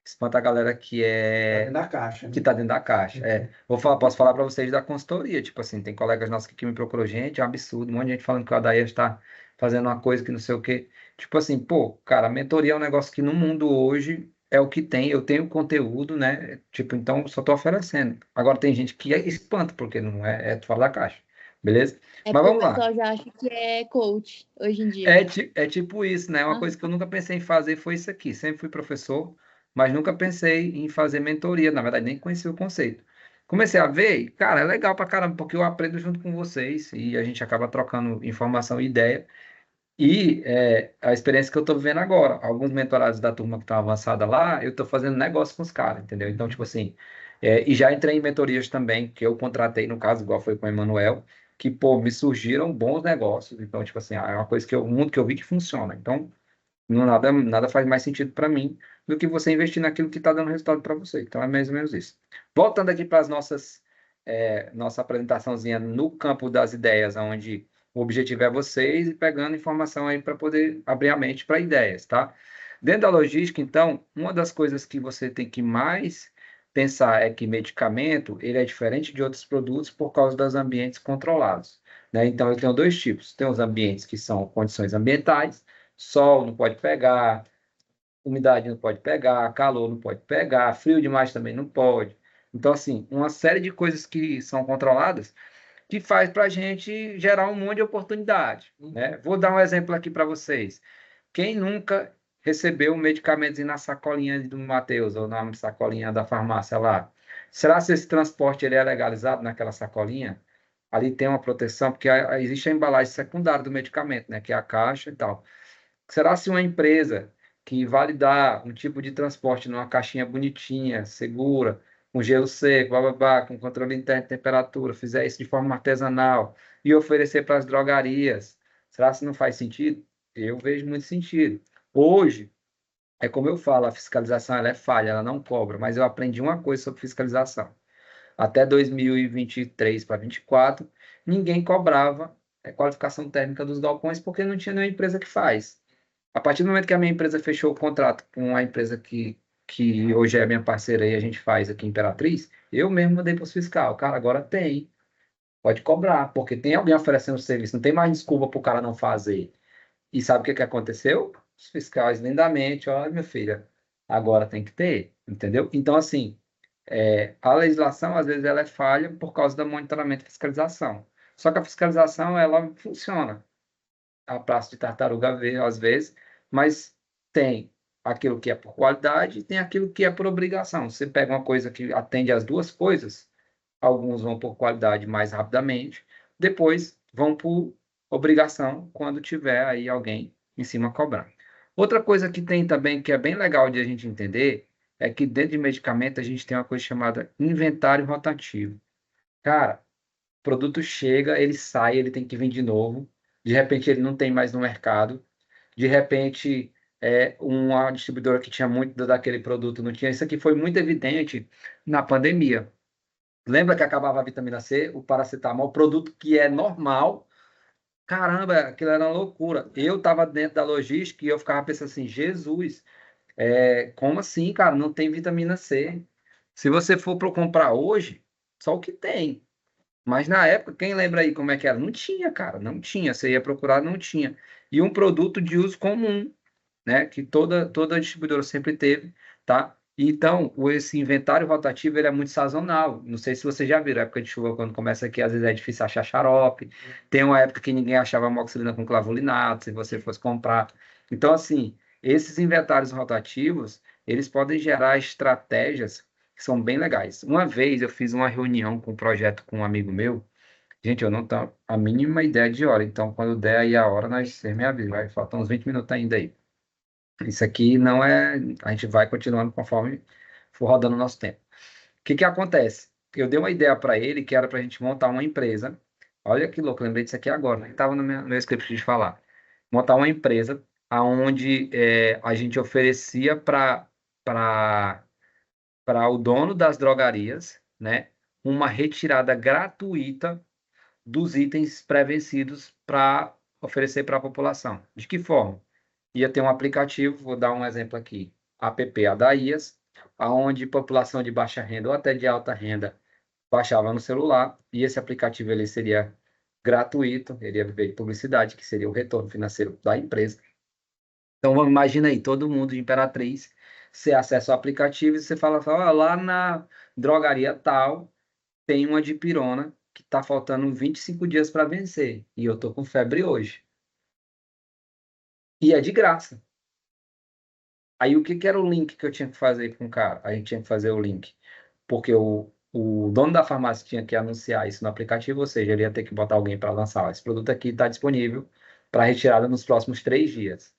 Espanta a galera que é. Na caixa. Que tá dentro da caixa. Posso falar para vocês da consultoria. Tipo assim, tem colegas nossos que me procuram, gente, é um absurdo, um monte de gente falando que o Adair está fazendo uma coisa que não sei o quê. Tipo assim, pô, cara, a mentoria é um negócio que no mundo hoje é o que tem, eu tenho conteúdo, né? Tipo, então só tô oferecendo. Agora tem gente que espanta, porque não é fora da caixa. Beleza? Mas porque vamos o lá. pessoal já acha que é coach hoje em dia. É tipo isso, né? Uma Ah. coisa que eu nunca pensei em fazer foi isso aqui. Sempre fui professor, mas nunca pensei em fazer mentoria. Na verdade, nem conhecia o conceito. Comecei a ver, e, cara, é legal pra caramba, porque eu aprendo junto com vocês e a gente acaba trocando informação e ideia. E a experiência que eu estou vivendo agora, alguns mentorados da turma que estão avançada lá, eu estou fazendo negócio com os caras, entendeu? Então, tipo assim, e já entrei em mentorias também, que eu contratei, no caso, igual foi com o Emanuel, que, pô, me surgiram bons negócios. Então, tipo assim, é uma coisa um mundo que eu vi que funciona. Então, nada faz mais sentido para mim do que você investir naquilo que está dando resultado para você. Então, é mais ou menos isso. Voltando aqui para as nossa apresentaçãozinha no campo das ideias, onde o objetivo é vocês e pegando informação aí para poder abrir a mente para ideias, tá? Dentro da logística, então, uma das coisas que você tem que mais pensar é que medicamento, ele é diferente de outros produtos por causa dos ambientes controlados, né? Então, eu tenho 2 tipos. Tem os ambientes que são condições ambientais, sol não pode pegar, umidade não pode pegar, calor não pode pegar, frio demais também não pode. Então, assim, uma série de coisas que são controladas que faz para a gente gerar um monte de oportunidade, né? Vou dar um exemplo aqui para vocês. Quem nunca recebeu um medicamentozinho na sacolinha do Matheus ou na sacolinha da farmácia lá? Será que esse transporte ele é legalizado naquela sacolinha? Ali tem uma proteção, porque existe a embalagem secundária do medicamento, né? Que é a caixa e tal. Será se uma empresa que validar um tipo de transporte numa caixinha bonitinha, segura, com gelo seco, bababá, com controle interno de temperatura, fizer isso de forma artesanal e oferecer para as drogarias, será que não faz sentido? Eu vejo muito sentido. Hoje, é como eu falo, a fiscalização ela é falha, ela não cobra, mas eu aprendi uma coisa sobre fiscalização. Até 2023 para 2024, ninguém cobrava qualificação técnica dos galpões porque não tinha nenhuma empresa que faz. A partir do momento que a minha empresa fechou o contrato com a empresa que hoje é minha parceira e a gente faz aqui em Imperatriz, eu mesmo mandei para os fiscal. Cara, agora tem. Pode cobrar, porque tem alguém oferecendo serviço. Não tem mais desculpa para o cara não fazer. E sabe o que aconteceu? Os fiscais lindamente, olha, minha filha, agora tem que ter, entendeu? Então, assim, a legislação, às vezes, ela é falha por causa do monitoramento e fiscalização. Só que a fiscalização, ela funciona. A praça de tartaruga vê, às vezes, mas tem aquilo que é por qualidade e tem aquilo que é por obrigação. Você pega uma coisa que atende às duas coisas, alguns vão por qualidade mais rapidamente, depois vão por obrigação quando tiver aí alguém em cima cobrando. Outra coisa que tem também, que é bem legal de a gente entender, é que dentro de medicamento a gente tem uma coisa chamada inventário rotativo. Cara, o produto chega, ele sai, ele tem que vir de novo, de repente ele não tem mais no mercado, de repente uma distribuidora que tinha muito daquele produto não tinha. Isso aqui foi muito evidente na pandemia. Lembra que acabava a vitamina C, o paracetamol, produto que é normal. Caramba, aquilo era uma loucura. Eu estava dentro da logística e eu ficava pensando assim, Jesus, como assim, cara? Não tem vitamina C. Se você for para comprar hoje, só o que tem. Mas na época, quem lembra aí como é que era? Não tinha, cara, não tinha. Você ia procurar, não tinha. E um produto de uso comum, né? Que toda distribuidora sempre teve, tá? Então, esse inventário rotativo ele é muito sazonal. Não sei se você já viu, a época de chuva, quando começa aqui, às vezes é difícil achar xarope. Tem uma época que ninguém achava amoxicilina com clavulinato, se você fosse comprar. Então, assim, esses inventários rotativos, eles podem gerar estratégias que são bem legais. Uma vez eu fiz uma reunião com um projeto com um amigo meu. Gente, eu não tenho a mínima ideia de hora. Então, quando der aí a hora, vocês me avisam. Vai, faltam uns 20 minutos ainda aí. Isso aqui não é. A gente vai continuando conforme for rodando o nosso tempo. O que que acontece? Eu dei uma ideia para ele que era para a gente montar uma empresa. Olha que louco, lembrei disso aqui agora, né? Estava no meu script de falar. Montar uma empresa onde a gente oferecia para o dono das drogarias, né, uma retirada gratuita dos itens pré-vencidos para oferecer para a população. De que forma? Ia ter um aplicativo, vou dar um exemplo aqui, app Adaías, aonde população de baixa renda ou até de alta renda baixava no celular, e esse aplicativo ele seria gratuito, ele ia viver de publicidade, que seria o retorno financeiro da empresa. Então, imagina aí, todo mundo de Imperatriz, você acessa o aplicativo e você fala, lá na drogaria tal, tem uma dipirona que está faltando 25 dias para vencer, e eu estou com febre hoje. E é de graça. Aí o que era o link que eu tinha que fazer com o cara? A gente tinha que fazer o link. Porque o dono da farmácia tinha que anunciar isso no aplicativo, ou seja, ele ia ter que botar alguém para lançar. Esse produto aqui está disponível para retirada nos próximos 3 dias.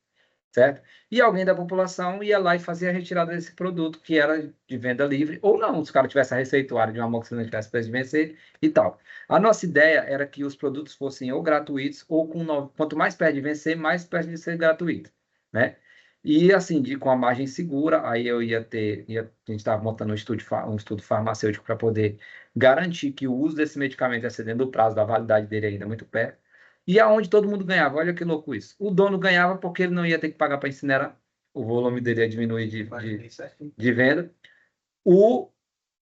Certo? E alguém da população ia lá e fazia a retirada desse produto, que era de venda livre, ou não, se o cara tivesse a receituária de uma amoxicilina que tivesse preço de vencer e tal. A nossa ideia era que os produtos fossem ou gratuitos, ou quanto mais perto de vencer, mais perto de ser gratuito, né? E assim, com a margem segura, aí eu a gente estava montando um estudo farmacêutico para poder garantir que o uso desse medicamento ia ser dentro do prazo da validade dele ainda muito perto. E aonde todo mundo ganhava, olha que louco isso. O dono ganhava porque ele não ia ter que pagar para incinerar, o volume dele ia diminuir de venda.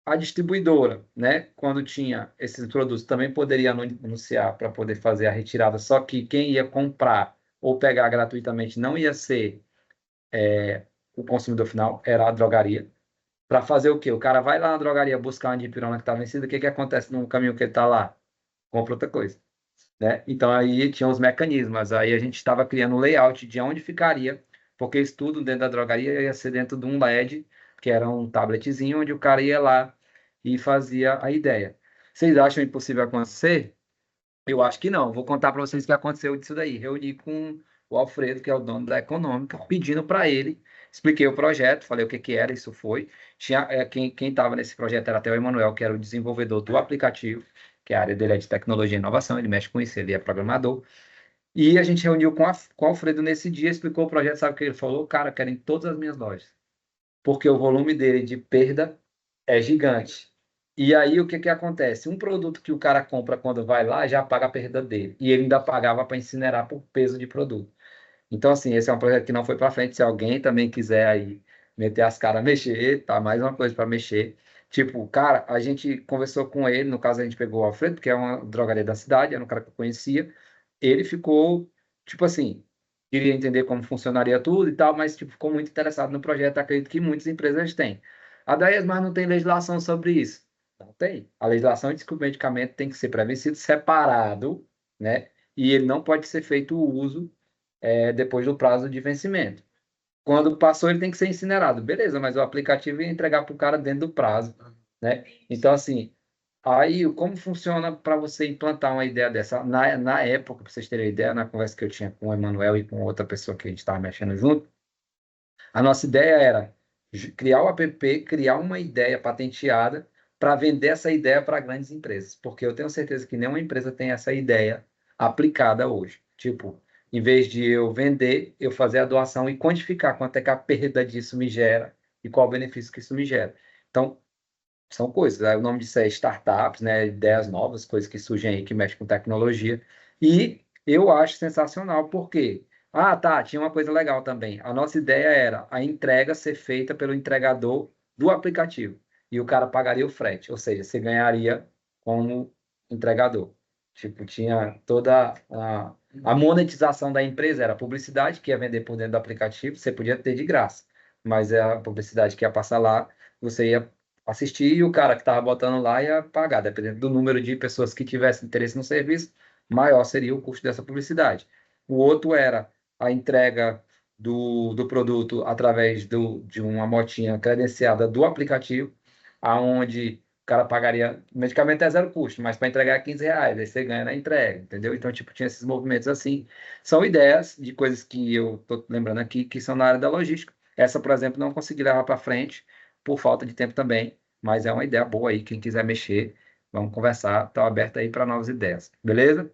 A distribuidora, né, quando tinha esses produtos, também poderia anunciar para poder fazer a retirada, só que quem ia comprar ou pegar gratuitamente não ia ser o consumidor final, era a drogaria. Para fazer o quê? O cara vai lá na drogaria buscar uma dipirona que está vencida, o que acontece no caminho que ele está lá? Compra outra coisa. Né? Então, aí tinha os mecanismos. Aí a gente estava criando o layout de onde ficaria, porque isso tudo dentro da drogaria ia ser dentro de um LED, que era um tabletzinho, onde o cara ia lá e fazia a ideia. Vocês acham impossível acontecer? Eu acho que não. Vou contar para vocês o que aconteceu disso daí. Reuni com o Alfredo, que é o dono da Econômica, pedindo para ele, expliquei o projeto, falei o que que era, isso foi. Quem estava nesse projeto era até o Emanuel, que era o desenvolvedor do aplicativo, que a área dele é de tecnologia e inovação, ele mexe com isso, ele é programador. E a gente reuniu com o Alfredo nesse dia, explicou o projeto, sabe o que ele falou? Cara, quero em todas as minhas lojas, porque o volume dele de perda é gigante. E aí, o que que acontece? Um produto que o cara compra quando vai lá, já paga a perda dele. E ele ainda pagava para incinerar por peso de produto. Então, assim, esse é um projeto que não foi para frente. Se alguém também quiser aí meter as caras, mexer, tá? Mais uma coisa para mexer. Tipo, cara, a gente conversou com ele, no caso a gente pegou o Alfredo, que é uma drogaria da cidade, era um cara que eu conhecia. Ele ficou, tipo assim, queria entender como funcionaria tudo e tal, mas tipo, ficou muito interessado no projeto. Acredito que muitas empresas têm. A da ESMAR não tem legislação sobre isso. Não tem. A legislação diz que o medicamento tem que ser pré-vencido separado, né? E ele não pode ser feito o uso depois do prazo de vencimento. Quando passou, ele tem que ser incinerado. Beleza, mas o aplicativo ia entregar para o cara dentro do prazo, né? Então, assim, aí como funciona para você implantar uma ideia dessa? Na época, para vocês terem ideia, na conversa que eu tinha com o Emanuel e com outra pessoa que a gente estava mexendo junto, a nossa ideia era criar o app, criar uma ideia patenteada para vender essa ideia para grandes empresas, porque eu tenho certeza que nenhuma empresa tem essa ideia aplicada hoje. Tipo, em vez de eu vender, eu fazer a doação e quantificar quanto é que a perda disso me gera e qual o benefício que isso me gera. Então, são coisas, o nome disso é startups, né? Ideias novas, coisas que surgem aí que mexem com tecnologia. E eu acho sensacional, porque, tá, tinha uma coisa legal também. A nossa ideia era a entrega ser feita pelo entregador do aplicativo. E o cara pagaria o frete, ou seja, você ganharia como entregador. Tipo, tinha toda a monetização da empresa, era a publicidade que ia vender por dentro do aplicativo, você podia ter de graça, mas a publicidade que ia passar lá, você ia assistir e o cara que estava botando lá ia pagar, dependendo do número de pessoas que tivessem interesse no serviço, maior seria o custo dessa publicidade. O outro era a entrega do produto através de uma motinha credenciada do aplicativo, aonde o cara pagaria, o medicamento é zero custo, mas para entregar é R$ 15, aí você ganha na entrega, entendeu? Então, tipo, tinha esses movimentos assim. São ideias de coisas que eu estou lembrando aqui, que são na área da logística. Essa, por exemplo, não consegui levar para frente, por falta de tempo também, mas é uma ideia boa aí, quem quiser mexer, vamos conversar, estou aberto aí para novas ideias, beleza?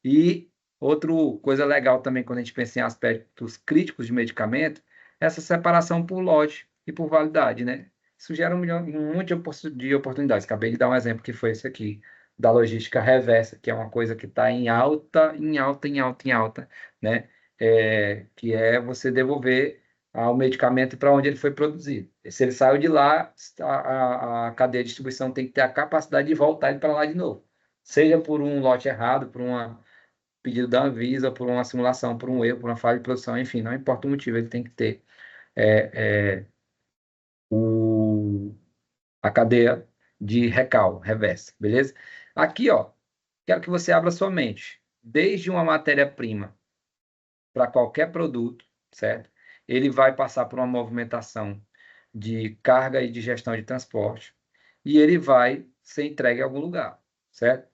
E outra coisa legal também, quando a gente pensa em aspectos críticos de medicamento, é essa separação por lote e por validade, né? Isso gera um monte de oportunidades. Acabei de dar um exemplo que foi esse aqui, da logística reversa, que é uma coisa que está em alta, em alta, em alta, em alta, né? Que é você devolver o medicamento para onde ele foi produzido. Se ele saiu de lá, a cadeia de distribuição tem que ter a capacidade de voltar ele para lá de novo. Seja por um lote errado, por uma pedido da Anvisa, por uma simulação, por um erro, por uma falha de produção, enfim, não importa o motivo, ele tem que ter é, é, o, a cadeia de reversa, beleza? Aqui, ó, quero que você abra sua mente. Desde uma matéria-prima para qualquer produto, certo? Ele vai passar por uma movimentação de carga e de gestão de transporte e ele vai ser entregue em algum lugar, certo?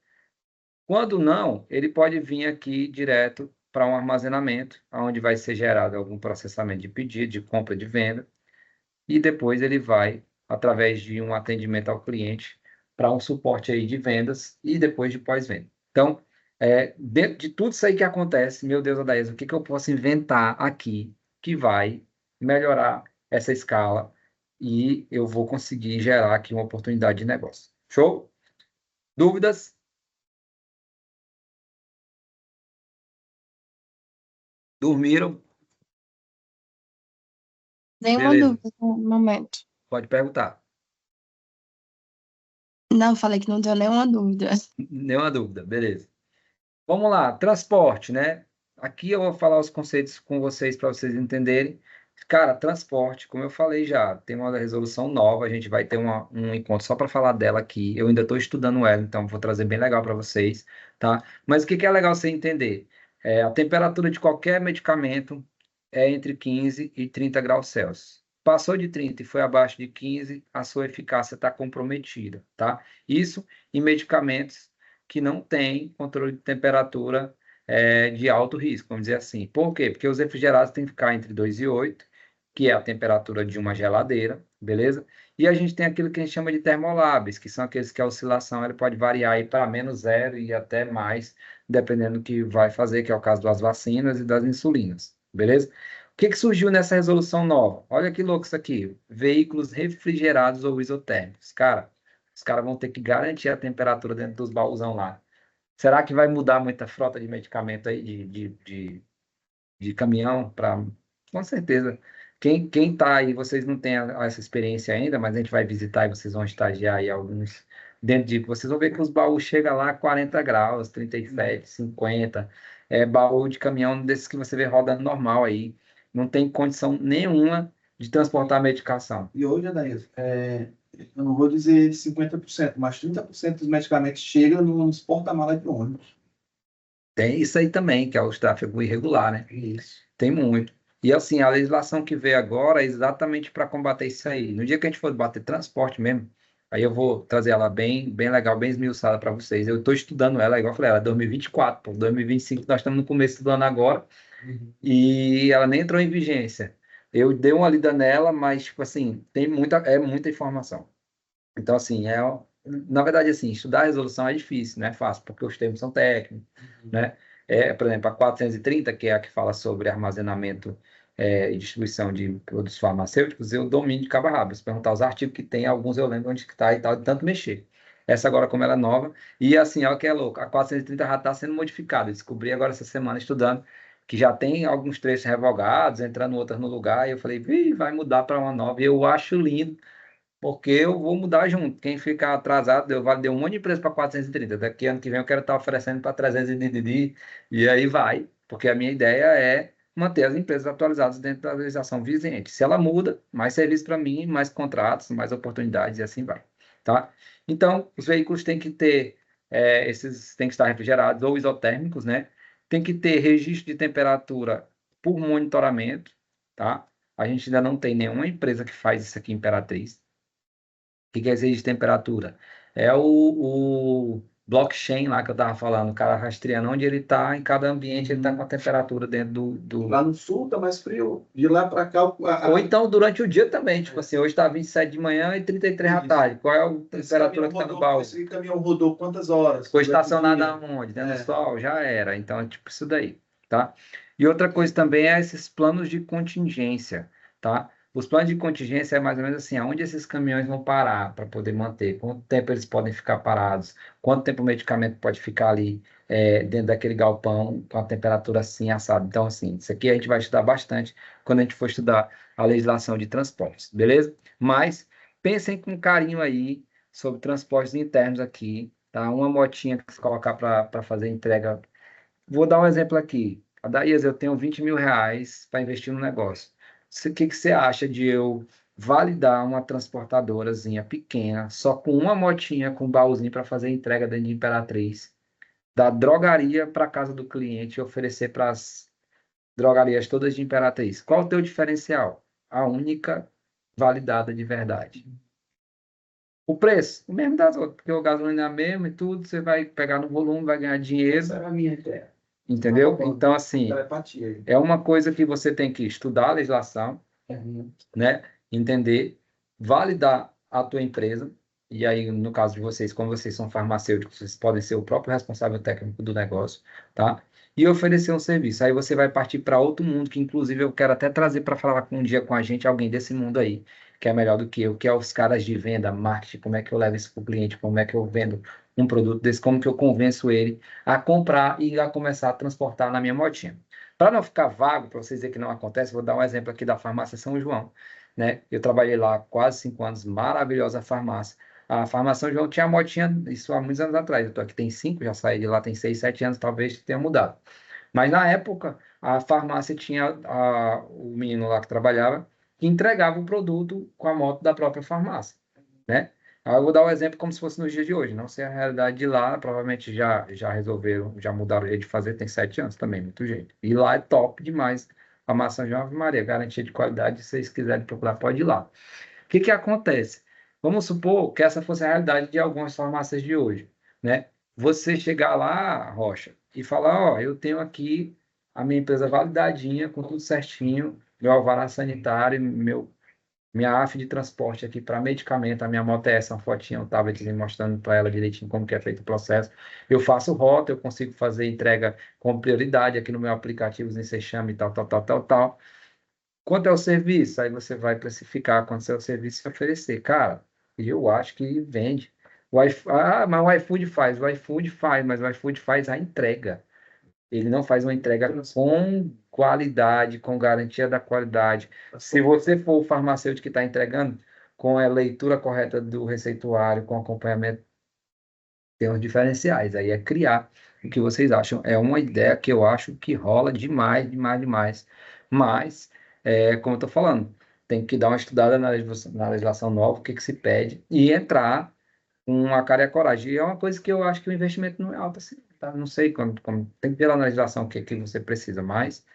Quando não, ele pode vir aqui direto para um armazenamento, onde vai ser gerado algum processamento de pedido, de compra, de venda, e depois ele vai, através de um atendimento ao cliente, para um suporte aí de vendas e depois de pós-venda. Então, dentro de tudo isso aí que acontece, meu Deus, Adaísa, o que eu posso inventar aqui que vai melhorar essa escala e eu vou conseguir gerar aqui uma oportunidade de negócio. Show? Dúvidas? Dormiram? Nenhuma Beleza, dúvida no momento. pode perguntar. Não, falei que não tenho nenhuma dúvida. Nenhuma dúvida, beleza. Vamos lá, transporte, né? Aqui eu vou falar os conceitos com vocês para vocês entenderem. Cara, transporte, como eu falei já, tem uma resolução nova, a gente vai ter um encontro só para falar dela aqui. Eu ainda estou estudando ela, então vou trazer bem legal para vocês, tá? Mas o que é legal você entender? A temperatura de qualquer medicamento é entre 15 e 30 graus Celsius. Passou de 30 e foi abaixo de 15, a sua eficácia está comprometida, tá? Isso em medicamentos que não têm controle de temperatura de alto risco, vamos dizer assim. Por quê? Porque os refrigerados têm que ficar entre 2 e 8, que é a temperatura de uma geladeira, beleza? E a gente tem aquilo que a gente chama de termolabs, que são aqueles que a oscilação ele pode variar aí para menos zero e até mais, dependendo do que vai fazer, que é o caso das vacinas e das insulinas, beleza? O que surgiu nessa resolução nova? Olha que louco isso aqui. Veículos refrigerados ou isotérmicos. Cara, os caras vão ter que garantir a temperatura dentro dos baúzão lá. Será que vai mudar muita frota de medicamento aí, de caminhão? Com certeza. Quem tá aí, vocês não têm essa experiência ainda, mas a gente vai visitar e vocês vão estagiar aí alguns dentro de... Vocês vão ver que os baús chegam lá a 40 graus, 37, 50. Baú de caminhão desses que você vê rodando normal aí. Não tem condição nenhuma de transportar medicação. E hoje, Adair, eu não vou dizer 50%, mas 30% dos medicamentos chegam nos porta-malas de ônibus. Tem isso aí também, que é o tráfego irregular, né? Isso. Tem muito. E assim, a legislação que veio agora é exatamente para combater isso aí. No dia que a gente for debater transporte mesmo, aí eu vou trazer ela bem, bem legal, bem esmiuçada para vocês. Eu estou estudando ela, igual eu falei, ela é 2024, pô, 2025 nós estamos no começo do ano agora, e ela nem entrou em vigência. Eu dei uma lida nela, mas, tipo assim, é muita informação. Então, assim, na verdade, assim, estudar a resolução é difícil, não é fácil, porque os termos são técnicos, né? Por exemplo, a 430, que é a que fala sobre armazenamento e distribuição de produtos farmacêuticos, eu domino de cabo a rabo. Se perguntar os artigos que tem, alguns eu lembro onde que está e tal, de tanto mexer. Essa agora, como ela é nova, e assim, olha que é louco, a 430 já está sendo modificada. Eu descobri agora essa semana, estudando, que já tem alguns trechos revogados, entrando outras no lugar, e eu falei, vai mudar para uma nova, e eu acho lindo, porque eu vou mudar junto. Quem ficar atrasado, eu validei um monte de preço para 430. Daqui ano que vem eu quero estar oferecendo para 300 e aí vai. Porque a minha ideia é manter as empresas atualizadas dentro da legislação vigente. Se ela muda, mais serviço para mim, mais contratos, mais oportunidades e assim vai. Tá? Então, os veículos têm que ter, têm que estar refrigerados ou isotérmicos, né? Tem que ter registro de temperatura por monitoramento, tá? A gente ainda não tem nenhuma empresa que faz isso aqui em Imperatriz. O que quer dizer de temperatura? É o blockchain lá que eu estava falando, o cara rastreando onde ele está, em cada ambiente ele está com a temperatura dentro do... Lá no sul está mais frio, de lá para cá... Ou então durante o dia também, tipo assim, hoje está 27 de manhã e 33 à tarde. Qual é a temperatura que está no baú? Esse caminhão rodou quantas horas? Foi estacionado aonde? Dentro do sol? Já era. Então é tipo isso daí, tá? E outra coisa também é esses planos de contingência, tá? Os planos de contingência é mais ou menos assim, aonde esses caminhões vão parar para poder manter, quanto tempo eles podem ficar parados, quanto tempo o medicamento pode ficar ali dentro daquele galpão com a temperatura assim, assado. Então, assim, isso aqui a gente vai estudar bastante quando a gente for estudar a legislação de transportes, beleza? Mas pensem com carinho aí sobre transportes internos aqui, tá? Uma motinha que você colocar para fazer entrega. Vou dar um exemplo aqui. A Daías, eu tenho 20 mil reais para investir no negócio. O que você acha de eu validar uma transportadorazinha pequena, só com uma motinha com um baúzinho para fazer entrega dentro de Imperatriz, da drogaria para casa do cliente e oferecer para as drogarias todas de Imperatriz? Qual o teu diferencial? A única validada de verdade. O preço? O mesmo das outras, porque o gasolina é mesmo e tudo, você vai pegar no volume, vai ganhar dinheiro. Essa era a minha ideia. Entendeu? Então, assim, Telepatia. é uma coisa que você tem que estudar a legislação, né? Entender, validar a tua empresa, e aí, no caso de vocês, como vocês são farmacêuticos, vocês podem ser o próprio responsável técnico do negócio, tá? E oferecer um serviço. Aí você vai partir para outro mundo, que inclusive eu quero até trazer para falar um dia com a gente, alguém desse mundo aí, que é melhor do que eu, que é os caras de venda, marketing, como é que eu levo isso para o cliente, como é que eu vendo um produto desse, como que eu convenço ele a comprar e a começar a transportar na minha motinha. Para não ficar vago, para vocês verem que não acontece, vou dar um exemplo aqui da farmácia São João, né? Eu trabalhei lá há quase 5 anos, maravilhosa farmácia. A farmácia São João tinha motinha, isso há muitos anos atrás, eu estou aqui tem 5, já saí de lá tem 6, 7 anos, talvez tenha mudado. Mas na época, a farmácia tinha o menino lá que trabalhava, que entregava o produto com a moto da própria farmácia, né? Aí eu vou dar um exemplo como se fosse nos dias de hoje. Não sei a realidade de lá, provavelmente já resolveram, já mudaram o jeito de fazer, tem 7 anos também, muito jeito. E lá é top demais. A maçã de Ave Maria, garantia de qualidade, se vocês quiserem procurar, pode ir lá. O que acontece? Vamos supor que essa fosse a realidade de algumas farmácias de hoje, né? Você chegar lá, Rocha, e falar, ó, eu tenho aqui a minha empresa validadinha, com tudo certinho, meu alvará sanitário, minha AF de transporte aqui para medicamento, a minha moto é essa, uma fotinha, um tabletzinho mostrando para ela direitinho como que é feito o processo. Eu faço rota, eu consigo fazer entrega com prioridade aqui no meu aplicativo, você chama e tal, tal, tal, tal, tal. Quanto é o serviço? Aí você vai precificar quanto é o serviço e oferecer. Cara, eu acho que vende. Mas o iFood faz. O iFood faz, mas o iFood faz a entrega. Ele não faz uma entrega com qualidade, com garantia da qualidade. Se você for o farmacêutico que está entregando, com a leitura correta do receituário, com acompanhamento, tem uns diferenciais. Aí é criar o que vocês acham. É uma ideia que eu acho que rola demais, demais, demais. Mas, como eu estou falando, tem que dar uma estudada na legislação nova, o que se pede, e entrar com a cara e a coragem. E é uma coisa que eu acho que o investimento não é alto assim, tá? Não sei como tem que ver lá na legislação o que você precisa, mas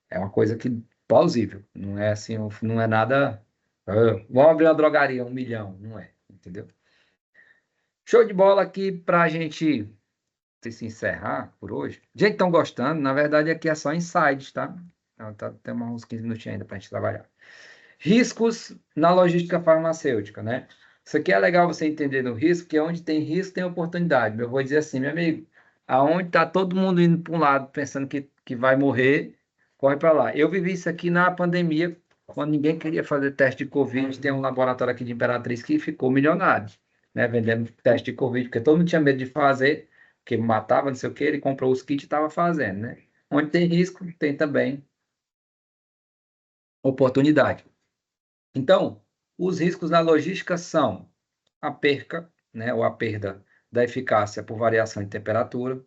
é uma coisa que plausível. Não é assim, não é nada. Vamos abrir uma drogaria, 1 milhão, não é, entendeu? Show de bola aqui para a gente se encerrar por hoje. Gente, estão gostando? Na verdade, aqui é só insights, tá? Então, temos uns 15 minutinhos ainda para a gente trabalhar. Riscos na logística farmacêutica, né? Isso aqui é legal você entender no risco, que onde tem risco tem oportunidade. Eu vou dizer assim, meu amigo, aonde está todo mundo indo para um lado pensando que vai morrer, corre para lá. Eu vivi isso aqui na pandemia, quando ninguém queria fazer teste de Covid, tem um laboratório aqui de Imperatriz que ficou milionário, né? Vendendo teste de Covid, porque todo mundo tinha medo de fazer, porque matava, não sei o que, ele comprou os kits e estava fazendo, né? Onde tem risco, tem também oportunidade. Então, os riscos na logística são a perca, né, ou a perda da eficácia por variação de temperatura,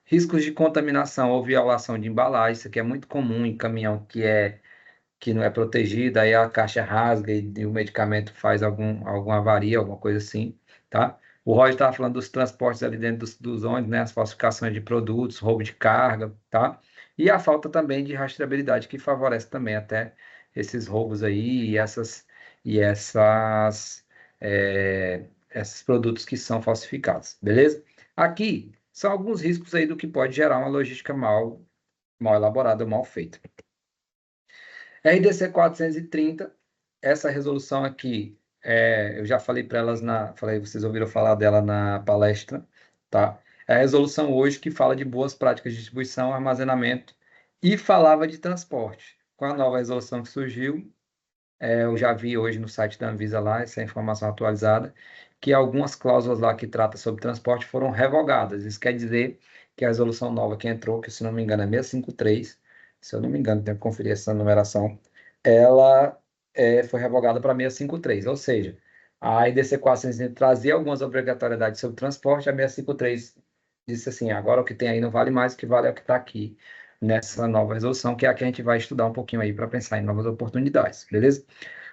riscos de contaminação ou violação de embalagem, isso aqui é muito comum em caminhão que não é protegido, aí a caixa rasga e o medicamento faz alguma avaria, alguma coisa assim, tá? O Roger estava falando dos transportes ali dentro dos ônibus, né, as falsificações de produtos, roubo de carga, tá? E a falta também de rastreabilidade, que favorece também até esses roubos aí esses produtos que são falsificados, beleza? Aqui são alguns riscos aí do que pode gerar uma logística mal elaborada, mal feita. RDC 430, essa resolução aqui, eu já falei para elas vocês ouviram falar dela na palestra, tá? É a resolução hoje que fala de boas práticas de distribuição, armazenamento e falava de transporte. Com a nova resolução que surgiu, eu já vi hoje no site da Anvisa lá, essa informação atualizada, que algumas cláusulas lá que tratam sobre transporte foram revogadas. Isso quer dizer que a resolução nova que entrou, que se não me engano é 653, se eu não me engano, tenho que conferir essa numeração, ela foi revogada para 653, ou seja, a IDC 430 trazia algumas obrigatoriedades sobre transporte, a 653 disse assim, agora o que tem aí não vale mais, o que vale é o que está aqui nessa nova resolução, que é a que a gente vai estudar um pouquinho aí para pensar em novas oportunidades, beleza?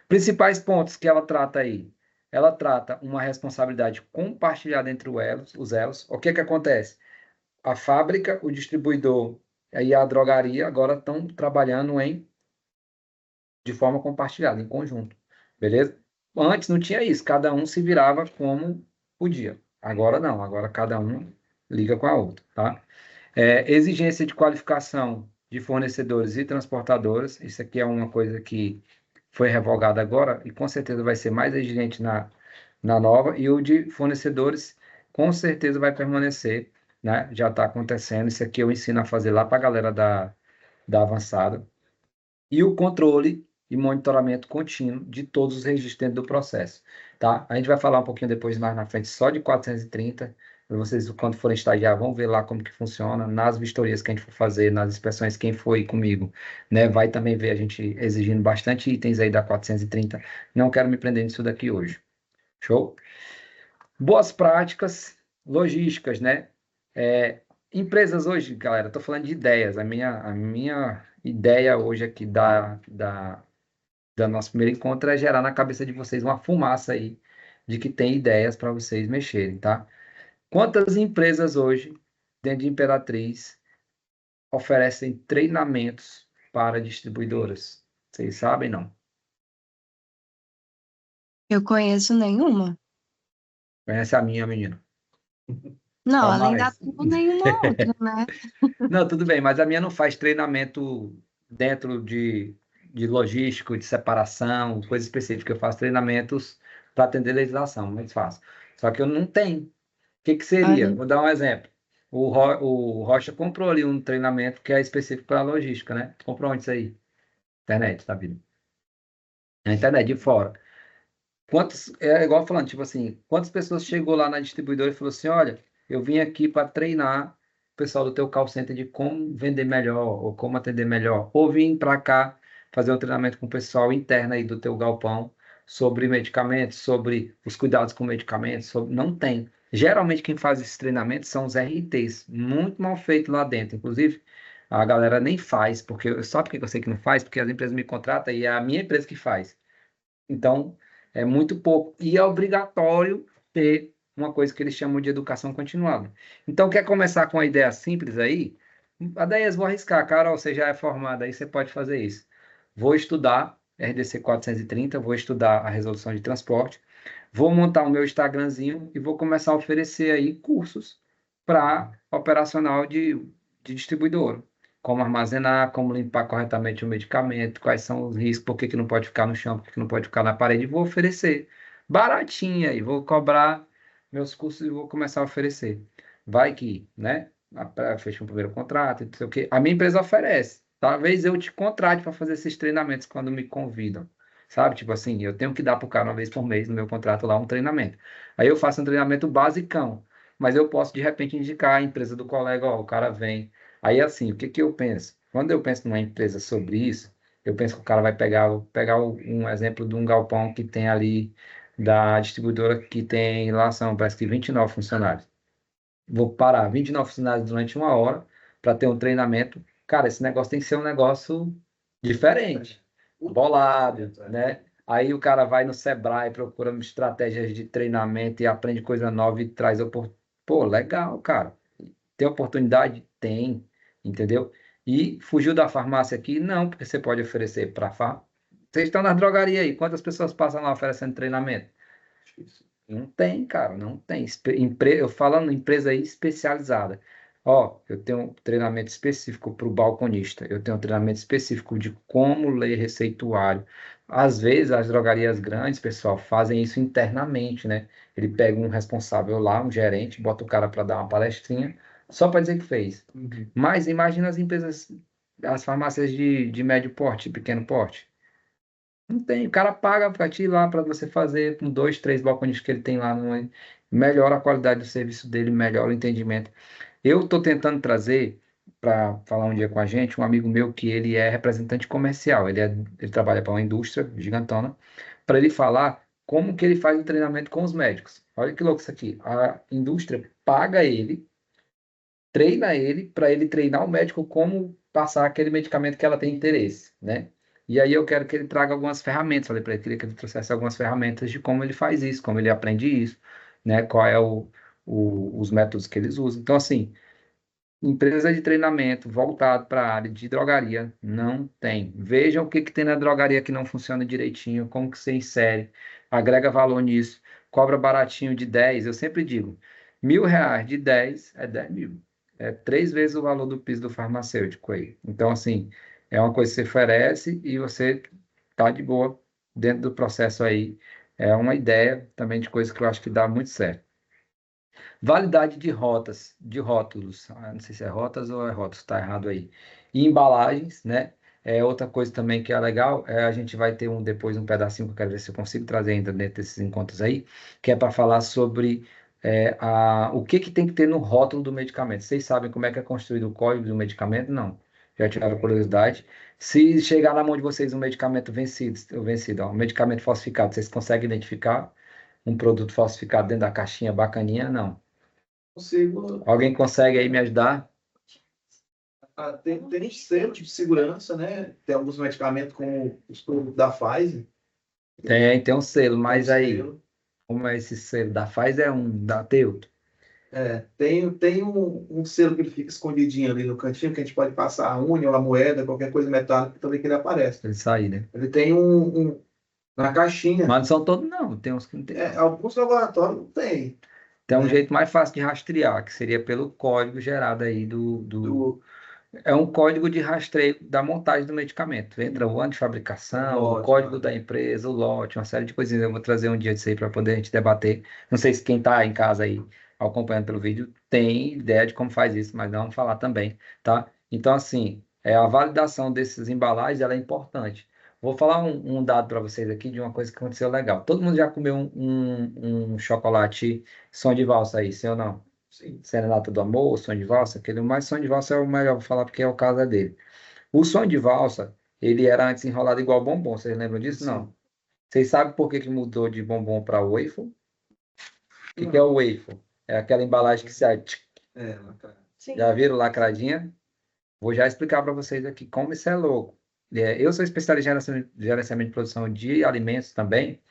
Principais pontos que ela trata aí. Ela trata uma responsabilidade compartilhada entre os elos. O que acontece? A fábrica, o distribuidor e a drogaria agora estão trabalhando de forma compartilhada, em conjunto, beleza? Antes não tinha isso, cada um se virava como podia. Agora não, agora cada um liga com a outra, tá? Exigência de qualificação de fornecedores e transportadoras, isso aqui é uma coisa que foi revogada agora e com certeza vai ser mais exigente na nova, e o de fornecedores com certeza vai permanecer, né? Já está acontecendo, isso aqui eu ensino a fazer lá para a galera da avançada. E o controle e monitoramento contínuo de todos os registros dentro do processo, tá? A gente vai falar um pouquinho depois mais na frente só de 430, vocês, quando forem estagiar, vão ver lá como que funciona, nas vistorias que a gente for fazer, nas inspeções, quem foi comigo, né, vai também ver a gente exigindo bastante itens aí da 430, não quero me prender nisso daqui hoje, show? Boas práticas logísticas, né? Empresas hoje, galera, estou falando de ideias, a minha ideia hoje aqui da nosso primeiro encontro é gerar na cabeça de vocês uma fumaça aí, de que tem ideias para vocês mexerem, tá? Quantas empresas hoje, dentro de Imperatriz, oferecem treinamentos para distribuidoras? Vocês sabem, não? Eu conheço nenhuma. Conhece a minha, menina? Não, Qual além da mais? tua, nenhuma outra, né? Não, tudo bem, mas a minha não faz treinamento dentro de logístico, de separação, coisa específica. Eu faço treinamentos para atender legislação, muito fácil. Só que eu não tenho. O que que seria? Aí, Vou dar um exemplo. O Rocha comprou ali um treinamento que é específico para logística, né? Comprou onde isso aí? Internet, tá vendo? Na internet, de fora. É igual falando, tipo assim, quantas pessoas chegou lá na distribuidora e falou assim, olha, eu vim aqui para treinar o pessoal do teu call center de como vender melhor, ou como atender melhor, ou vim para cá fazer um treinamento com o pessoal interno aí do teu galpão sobre medicamentos, sobre os cuidados com medicamentos, não tem. Geralmente quem faz esses treinamentos são os RTs, muito mal feito lá dentro, inclusive a galera nem faz, porque só porque eu sei que não faz, porque as empresas me contratam e é a minha empresa que faz. Então, é muito pouco. E é obrigatório ter uma coisa que eles chamam de educação continuada. Então, quer começar com uma ideia simples aí? Adeias, vou arriscar. Carol, você já é formada, aí você pode fazer isso. Vou estudar RDC 430, vou estudar a resolução de transporte, vou montar o meu Instagramzinho e vou começar a oferecer aí cursos para operacional de distribuidor, como armazenar, como limpar corretamente o medicamento, quais são os riscos, por que que não pode ficar no chão, por que que não pode ficar na parede, e vou oferecer baratinho aí, vou cobrar meus cursos e vou começar a oferecer. Vai que, né? Fecha um primeiro contrato, não sei o quê. A minha empresa oferece. Talvez eu te contrate para fazer esses treinamentos quando me convidam. Sabe? Tipo assim, eu tenho que dar para o cara uma vez por mês no meu contrato lá um treinamento. Aí eu faço um treinamento basicão, mas eu posso de repente indicar a empresa do colega, ó, o cara vem. Aí assim, o que que eu penso? Quando eu penso numa empresa sobre isso, eu penso que o cara vai um exemplo de um galpão que tem ali da distribuidora que tem lá são, parece que 29 funcionários. Vou parar 29 funcionários durante uma hora para ter um treinamento. Cara, esse negócio tem que ser um negócio diferente, bolado, né? Aí o cara vai no Sebrae, procura estratégias de treinamento e aprende coisa nova e traz Pô, legal, cara. Tem oportunidade? Tem, entendeu? E fugiu da farmácia aqui? Não, porque você pode oferecer para farmácia. Vocês estão na drogaria aí, quantas pessoas passam lá oferecendo treinamento? Não tem, cara, não tem. Eu falando em empresa aí especializada. Ó, eu tenho um treinamento específico para o balconista. Eu tenho um treinamento específico de como ler receituário. Às vezes, as drogarias grandes, pessoal, fazem isso internamente, né? Ele pega um responsável lá, um gerente, bota o cara para dar uma palestrinha, só para dizer que fez. Mas imagina as empresas, as farmácias de médio porte, pequeno porte. Não tem. O cara paga para ti lá para você fazer com dois, três balcões que ele tem lá. Melhora a qualidade do serviço dele, melhora o entendimento. Eu estou tentando trazer para falar um dia com a gente um amigo meu que ele é representante comercial. Ele trabalha para uma indústria gigantona, para ele falar como que ele faz o treinamento com os médicos. Olha que louco isso aqui. A indústria paga ele, treina ele para ele treinar o médico como passar aquele medicamento que ela tem interesse, né? E aí eu quero que ele traga algumas ferramentas. Falei para ele, queria que ele trouxesse algumas ferramentas de como ele faz isso, como ele aprende isso, né? Qual é os métodos que eles usam. Então, assim, empresa de treinamento voltado para a área de drogaria não tem. Vejam o que que tem na drogaria que não funciona direitinho, como que você insere, agrega valor nisso, cobra baratinho de 10. Eu sempre digo, R$ 1.000 de 10 é 10 mil. É 3 vezes o valor do piso do farmacêutico aí. Então, assim, é uma coisa que você oferece e você tá de boa dentro do processo aí. É uma ideia também de coisa que eu acho que dá muito certo. Validade de rotas, de rótulos. Não sei se é rotas ou é rótulos, está errado aí. E embalagens, né? É outra coisa também que é legal, a gente vai ter depois um pedacinho que eu quero ver se eu consigo trazer ainda dentro desses encontros aí, que é para falar sobre o que tem que ter no rótulo do medicamento. Vocês sabem como é que é construído o código do medicamento? Não. Já tiveram curiosidade? Se chegar na mão de vocês um medicamento vencido, ó, um medicamento falsificado, vocês conseguem identificar um produto falsificado dentro da caixinha bacaninha? Não. Consigo. Alguém consegue aí me ajudar? Tem um selo de segurança, né? Tem alguns medicamentos como os produtos da Pfizer. Tem um selo, mas Tem um aí, selo. como é esse selo? Da Pfizer é da teu? Tem um selo que ele fica escondidinho ali no cantinho, que a gente pode passar a unha ou a moeda, qualquer coisa metálica, também que ele aparece. Ele sair, né? Ele tem na caixinha. Mas não são todos, não. Tem uns que não tem. Alguns laboratórios não tem. Tem um né? jeito mais fácil de rastrear, que seria pelo código gerado aí Do É um código de rastreio da montagem do medicamento. Entra o ano de fabricação, o lote, código né? da empresa, o lote, uma série de coisinhas. Eu vou trazer um dia disso aí para poder a gente debater. Não sei se quem está em casa aí acompanhando pelo vídeo tem ideia de como faz isso, mas vamos falar também, tá? Então, assim, a validação dessas embalagens ela é importante. Vou falar um dado para vocês aqui de uma coisa que aconteceu legal. Todo mundo já comeu um chocolate som de valsa aí, sim ou não? Sim. Serenata do Amor, Som de Valsa, aquele mais Som de Valsa é o melhor, vou falar porque é o caso dele. O Som de Valsa, ele era antes enrolado igual bombom, vocês lembram disso? Sim. Não. Vocês sabem por que que mudou de bombom para waffle? O que é o waffle? É aquela embalagem que sai, Cara. Sim. já viram lacradinha? Vou já explicar para vocês aqui como isso é louco. Eu sou especialista em gerenciamento de produção de alimentos também,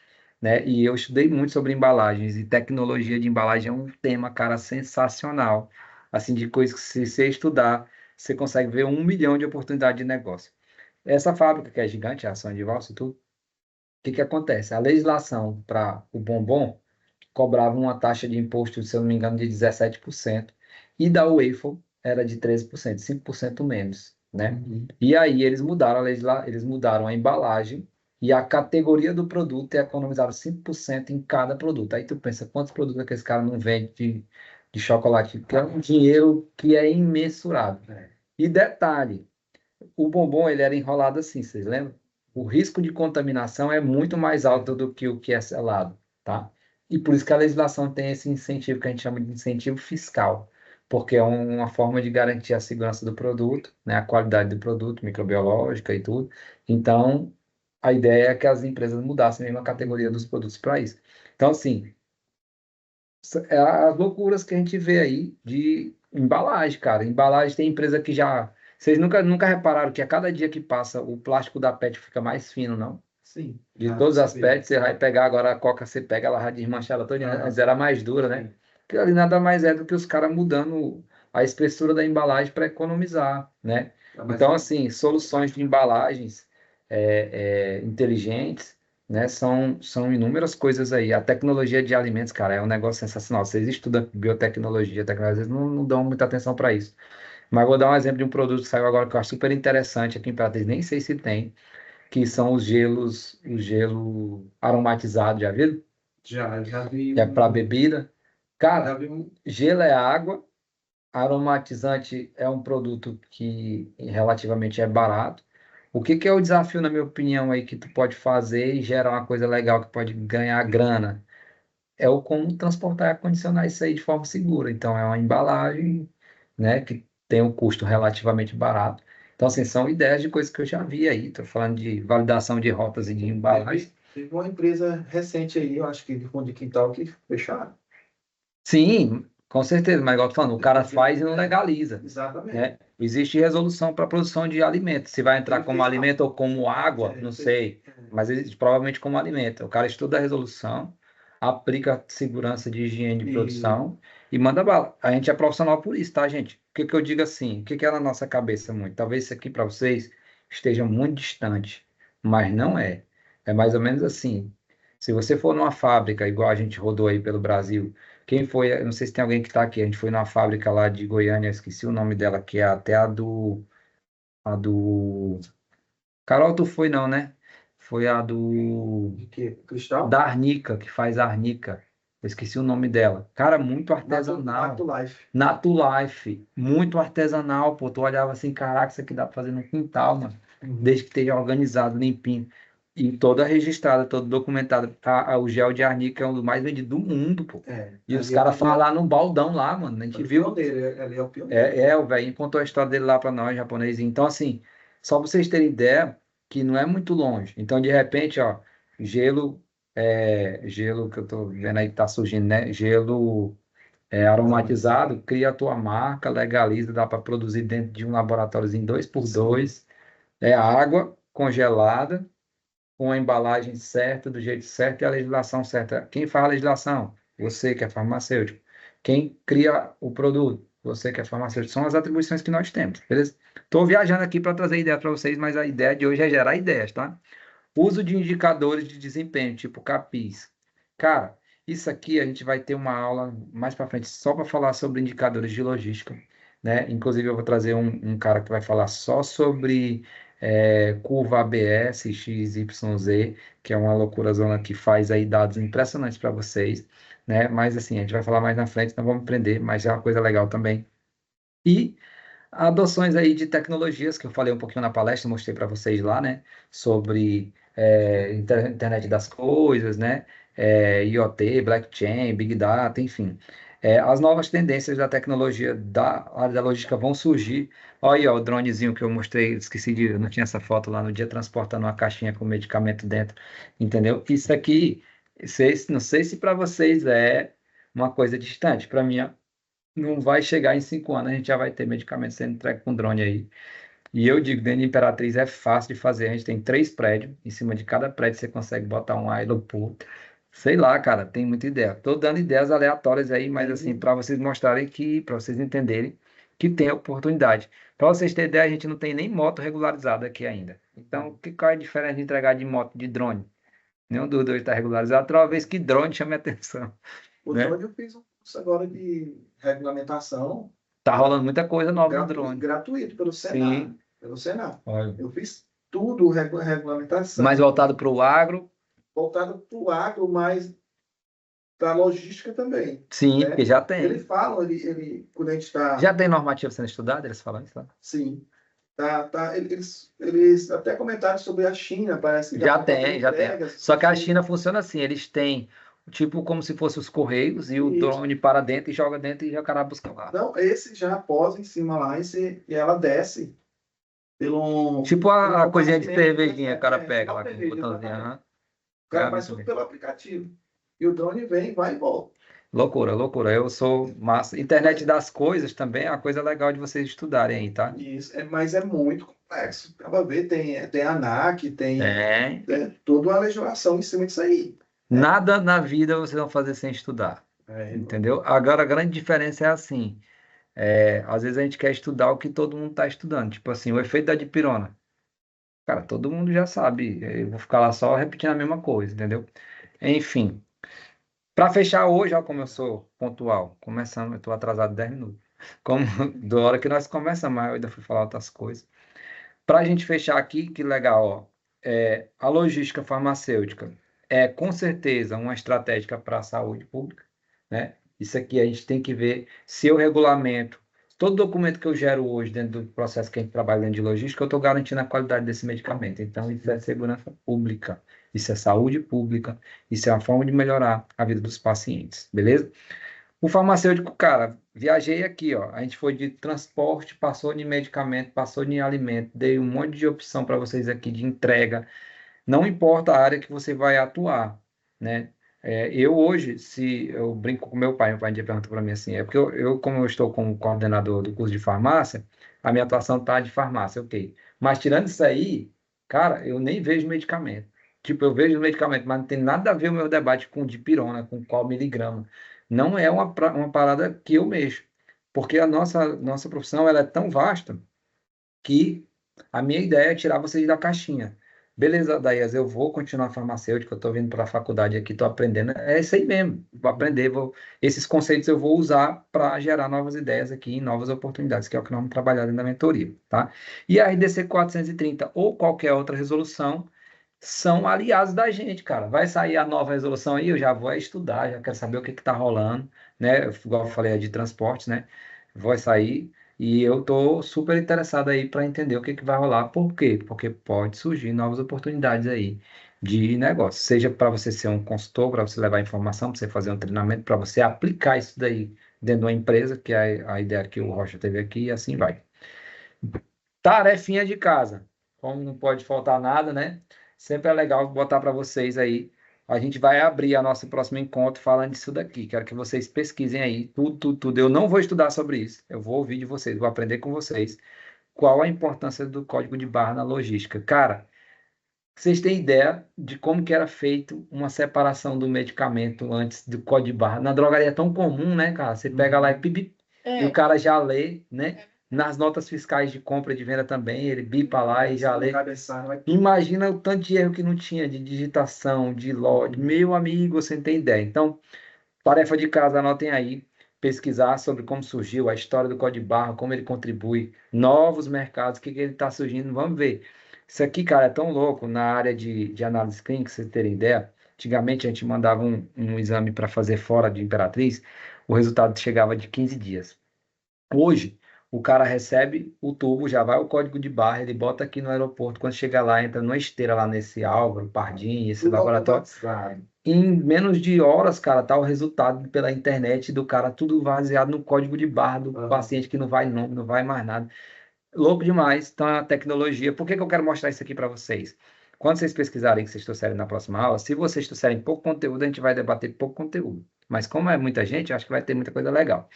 né? E eu estudei muito sobre embalagens e tecnologia de embalagem é um tema, cara, sensacional. Assim, de coisas que se você estudar, você consegue ver 1 milhão de oportunidades de negócio. Essa fábrica que é gigante, a Ação de Valsa e tudo, o que que acontece? A legislação para o bombom cobrava uma taxa de imposto, se eu não me engano, de 17%, e da waffle era de 13%, 5% menos, né? Uhum. E aí eles mudaram a embalagem e a categoria do produto e economizaram 5% em cada produto. Aí tu pensa, quantos produtos que esse cara não vende de chocolate? Que é um dinheiro que é imensurável. E detalhe, o bombom ele era enrolado assim, vocês lembram? O risco de contaminação é muito mais alto do que o que é selado, tá? E por isso que a legislação tem esse incentivo que a gente chama de incentivo fiscal, porque é uma forma de garantir a segurança do produto, né, a qualidade do produto, microbiológica e tudo. Então, a ideia é que as empresas mudassem mesmo a categoria dos produtos para isso. Então, assim, é as loucuras que a gente vê aí de embalagem, cara. Embalagem tem empresa que já. Vocês nunca repararam que a cada dia que passa o plástico da PET fica mais fino, não? Sim. De Já todas as percebi. PETs, você vai pegar agora a Coca, você pega, ela vai desmanchar ela toda, Aham. antes era mais dura, né? Sim. Que ali nada mais é do que os caras mudando a espessura da embalagem para economizar, né? Tá mais Então, assim, soluções de embalagens inteligentes, né? São inúmeras coisas aí. A tecnologia de alimentos, cara, é um negócio sensacional. Vocês estudam biotecnologia, tecnologia, às vezes não dão muita atenção para isso. Mas vou dar um exemplo de um produto que saiu agora que eu acho super interessante aqui em Imperatriz, nem sei se tem, que são o gelo aromatizado, já viram? já vi Que é para bebida. já Cara, vi um. gelo é água, aromatizante é um produto que relativamente é barato. O que que é o desafio, na minha opinião, aí que tu pode fazer e gerar uma coisa legal que pode ganhar grana? É o como transportar e acondicionar isso aí de forma segura. Então, é uma embalagem, né, que tem um custo relativamente barato. Então, assim, são ideias de coisas que eu já vi aí. Estou falando de validação de rotas e de embalagem. Teve uma empresa recente aí, eu acho que de fundo de quintal, que fecharam. Sim, com certeza, mas igual eu tô falando, o cara faz e não legaliza, Exatamente. né? Existe resolução para produção de alimentos. Se vai entrar Ele como fez alimento ou como água, não sei, mas existe provavelmente como alimento. O cara estuda a resolução, aplica segurança de higiene de E produção e manda bala. A gente é profissional por isso, tá, gente? O que que eu digo assim? O que que é na nossa cabeça muito? Talvez isso aqui para vocês esteja muito distante, mas não é. É mais ou menos assim. Se você for numa fábrica, igual a gente rodou aí pelo Brasil, quem foi? Eu não sei se tem alguém que está aqui. A gente foi numa fábrica lá de Goiânia, esqueci o nome dela, que é até a do. Carol, tu foi não, né? Foi a do de quê? Cristal? da Arnica, que faz a Arnica. Eu esqueci o nome dela. Cara, muito artesanal. Nato Life. Natulife, muito artesanal, pô. Tu olhava assim, caraca, isso aqui dá pra fazer no quintal, mano. Desde que esteja organizado, limpinho. E toda registrada, toda documentada. O gel de arnica é um dos mais vendidos do mundo, pô. E os caras falam lá no baldão lá, mano. A gente viu. Ali é o pioneiro. O velho contou a história dele lá pra nós, japonês. Então, assim, só pra vocês terem ideia que não é muito longe. Então, de repente, ó, gelo que eu tô vendo aí que tá surgindo, né? Gelo aromatizado, cria a tua marca, legaliza, dá para produzir dentro de um laboratóriozinho 2x2. É água congelada, com a embalagem certa, do jeito certo e a legislação certa. Quem faz a legislação? Você que é farmacêutico. Quem cria o produto? Você que é farmacêutico. São as atribuições que nós temos, beleza? Estou viajando aqui para trazer ideia para vocês, mas a ideia de hoje é gerar ideias, tá? Uso de indicadores de desempenho, tipo CAPIs. Cara, isso aqui a gente vai ter uma aula mais para frente só para falar sobre indicadores de logística, né? Inclusive eu vou trazer um cara que vai falar só sobre curva ABS, XYZ, que é uma loucura zona que faz aí dados impressionantes para vocês, né? Mas assim, a gente vai falar mais na frente, não vamos aprender, mas é uma coisa legal também. E adoções aí de tecnologias, que eu falei um pouquinho na palestra, mostrei para vocês lá, né? Sobre internet das coisas, né? IoT, blockchain, Big Data, enfim. As novas tendências da tecnologia da área da logística vão surgir. Olha aí, ó, o dronezinho que eu mostrei, esqueci de, eu não tinha essa foto lá no dia, transportando uma caixinha com medicamento dentro, entendeu? Isso aqui, não sei se para vocês é uma coisa distante, para mim não vai chegar em 5 anos, a gente já vai ter medicamento sendo entregue com drone aí. E eu digo, dentro de Imperatriz é fácil de fazer. A gente tem 3 prédios, em cima de cada prédio você consegue botar um aeroporto. Sei lá, cara, tem muita ideia. Tô dando ideias aleatórias aí, mas assim, para vocês mostrarem que, para vocês entenderem que tem oportunidade. Para vocês terem ideia, a gente não tem nem moto regularizada aqui ainda. Então, qual é a diferença de entregar de moto de drone? Nenhum dos dois está regularizado, toda vez que drone chama a atenção. O Né? drone eu fiz um curso agora de regulamentação Tá rolando muita coisa nova no drone. gratuito pelo Senar. Sim. Pelo Senar. Olha. Eu fiz tudo, regulamentação. Mais voltado para o agro. Voltado para o agro, mas da logística também. Sim, né? porque já tem. Ele fala, quando a gente está... Já tem normativo sendo estudado, eles falam isso lá? Sim. Eles até comentaram sobre a China, parece que Já tá tem. entregas. Só que a China funciona assim, eles têm, tipo, como se fosse os correios, e o Isso. drone para dentro e joga dentro e o cara busca lá. Não, esse já posa em cima lá e ela desce pelo... Tipo a pelo coisinha de compartimento, cervejinha, o cara né? pega Uma lá com o cerveja, botãozinho. exatamente. Aham. O cara É, faz muito tudo bem. pelo aplicativo. E o drone vem, vai e volta. Loucura, loucura. Eu sou massa. Internet das coisas também é uma coisa legal de vocês estudarem aí, tá? Isso, mas é muito complexo. Acaba ver, tem a ANAC, tem toda uma legislação em cima disso aí. Nada na vida vocês vão fazer sem estudar. Entendeu? Agora, a grande diferença é assim. Às vezes a gente quer estudar o que todo mundo está estudando. Tipo assim, o efeito da dipirona. Cara, todo mundo já sabe. Eu vou ficar lá só repetindo a mesma coisa, entendeu? Enfim. Para fechar hoje, ó, como eu sou pontual. Começando, eu estou atrasado 10 minutos. Como da hora que nós começamos, mas eu ainda fui falar outras coisas. Para a gente fechar aqui, que legal, ó. A logística farmacêutica é com certeza uma estratégia para a saúde pública, né? Isso aqui a gente tem que ver se o regulamento, todo documento que eu gero hoje dentro do processo que a gente trabalha dentro de logística, eu estou garantindo a qualidade desse medicamento. Então, isso é segurança pública, isso é saúde pública, isso é uma forma de melhorar a vida dos pacientes, beleza? O farmacêutico, cara, viajei aqui, ó. A gente foi de transporte, passou de medicamento, passou de alimento, dei um monte de opção para vocês aqui de entrega. Não importa a área que você vai atuar, né? Eu hoje, se eu brinco com meu pai um dia pergunta para mim assim, porque como eu estou como coordenador do curso de farmácia, a minha atuação está de farmácia, ok. Mas tirando isso aí, cara, eu nem vejo medicamento. Tipo, eu vejo medicamento, mas não tem nada a ver o meu debate com dipirona, com qual miligrama. Não é uma parada que eu mexo, porque a nossa profissão ela é tão vasta que a minha ideia é tirar vocês da caixinha. Beleza, Daias, eu vou continuar farmacêutica, eu estou vindo para a faculdade aqui, estou aprendendo, é isso aí mesmo, vou aprender, esses conceitos eu vou usar para gerar novas ideias aqui, novas oportunidades, que é o que nós vamos trabalhar dentro da mentoria, tá? E a RDC 430 ou qualquer outra resolução são aliados da gente, cara. Vai sair a nova resolução aí, eu já vou estudar, já quero saber o que está rolando, né? Igual eu falei, é de transportes, né? Vai sair. E eu estou super interessado aí para entender o que vai rolar. Por quê? Porque pode surgir novas oportunidades aí de negócio. Seja para você ser um consultor, para você levar informação, para você fazer um treinamento, para você aplicar isso daí dentro de uma empresa, que é a ideia que o Rocha teve aqui, e assim vai. Tarefinha de casa. Como não pode faltar nada, né? Sempre é legal botar para vocês aí. A gente vai abrir o nosso próximo encontro falando disso daqui. Quero que vocês pesquisem aí tudo. Eu não vou estudar sobre isso. Eu vou ouvir de vocês, vou aprender com vocês. Qual a importância do código de barra na logística? Cara, vocês têm ideia de como que era feito uma separação do medicamento antes do código de barra? Na drogaria é tão comum, né, cara? Você pega lá e o cara já lê, né? Nas notas fiscais de compra e de venda também, ele bipa lá e já lê. Cabeçalho, vai- Imagina o tanto de erro que não tinha de digitação, de lote. Meu amigo, você não tem ideia. Então, tarefa de casa, anotem aí. Pesquisar sobre como surgiu a história do Código de Barra, como ele contribui, novos mercados, o que ele está surgindo. Vamos ver. Isso aqui, cara, é tão louco na área de análise clínica, pra vocês terem ideia. Antigamente a gente mandava um exame para fazer fora de Imperatriz, o resultado chegava de 15 dias. Hoje, o cara recebe o tubo, já vai o código de barra, ele bota aqui no aeroporto, quando chega lá, entra numa esteira lá nesse Álvaro, Pardini, esse Tudo laboratório. automatizado. Em menos de horas, cara, tá o resultado pela internet do cara, tudo baseado no código de barra do Aham. paciente, que não vai nome, não vai mais nada. Louco demais. Então, a tecnologia. Por que que eu quero mostrar isso aqui para vocês? Quando vocês pesquisarem, que vocês trouxerem na próxima aula, se vocês trouxerem pouco conteúdo, a gente vai debater pouco conteúdo. Mas como é muita gente, eu acho que vai ter muita coisa legal.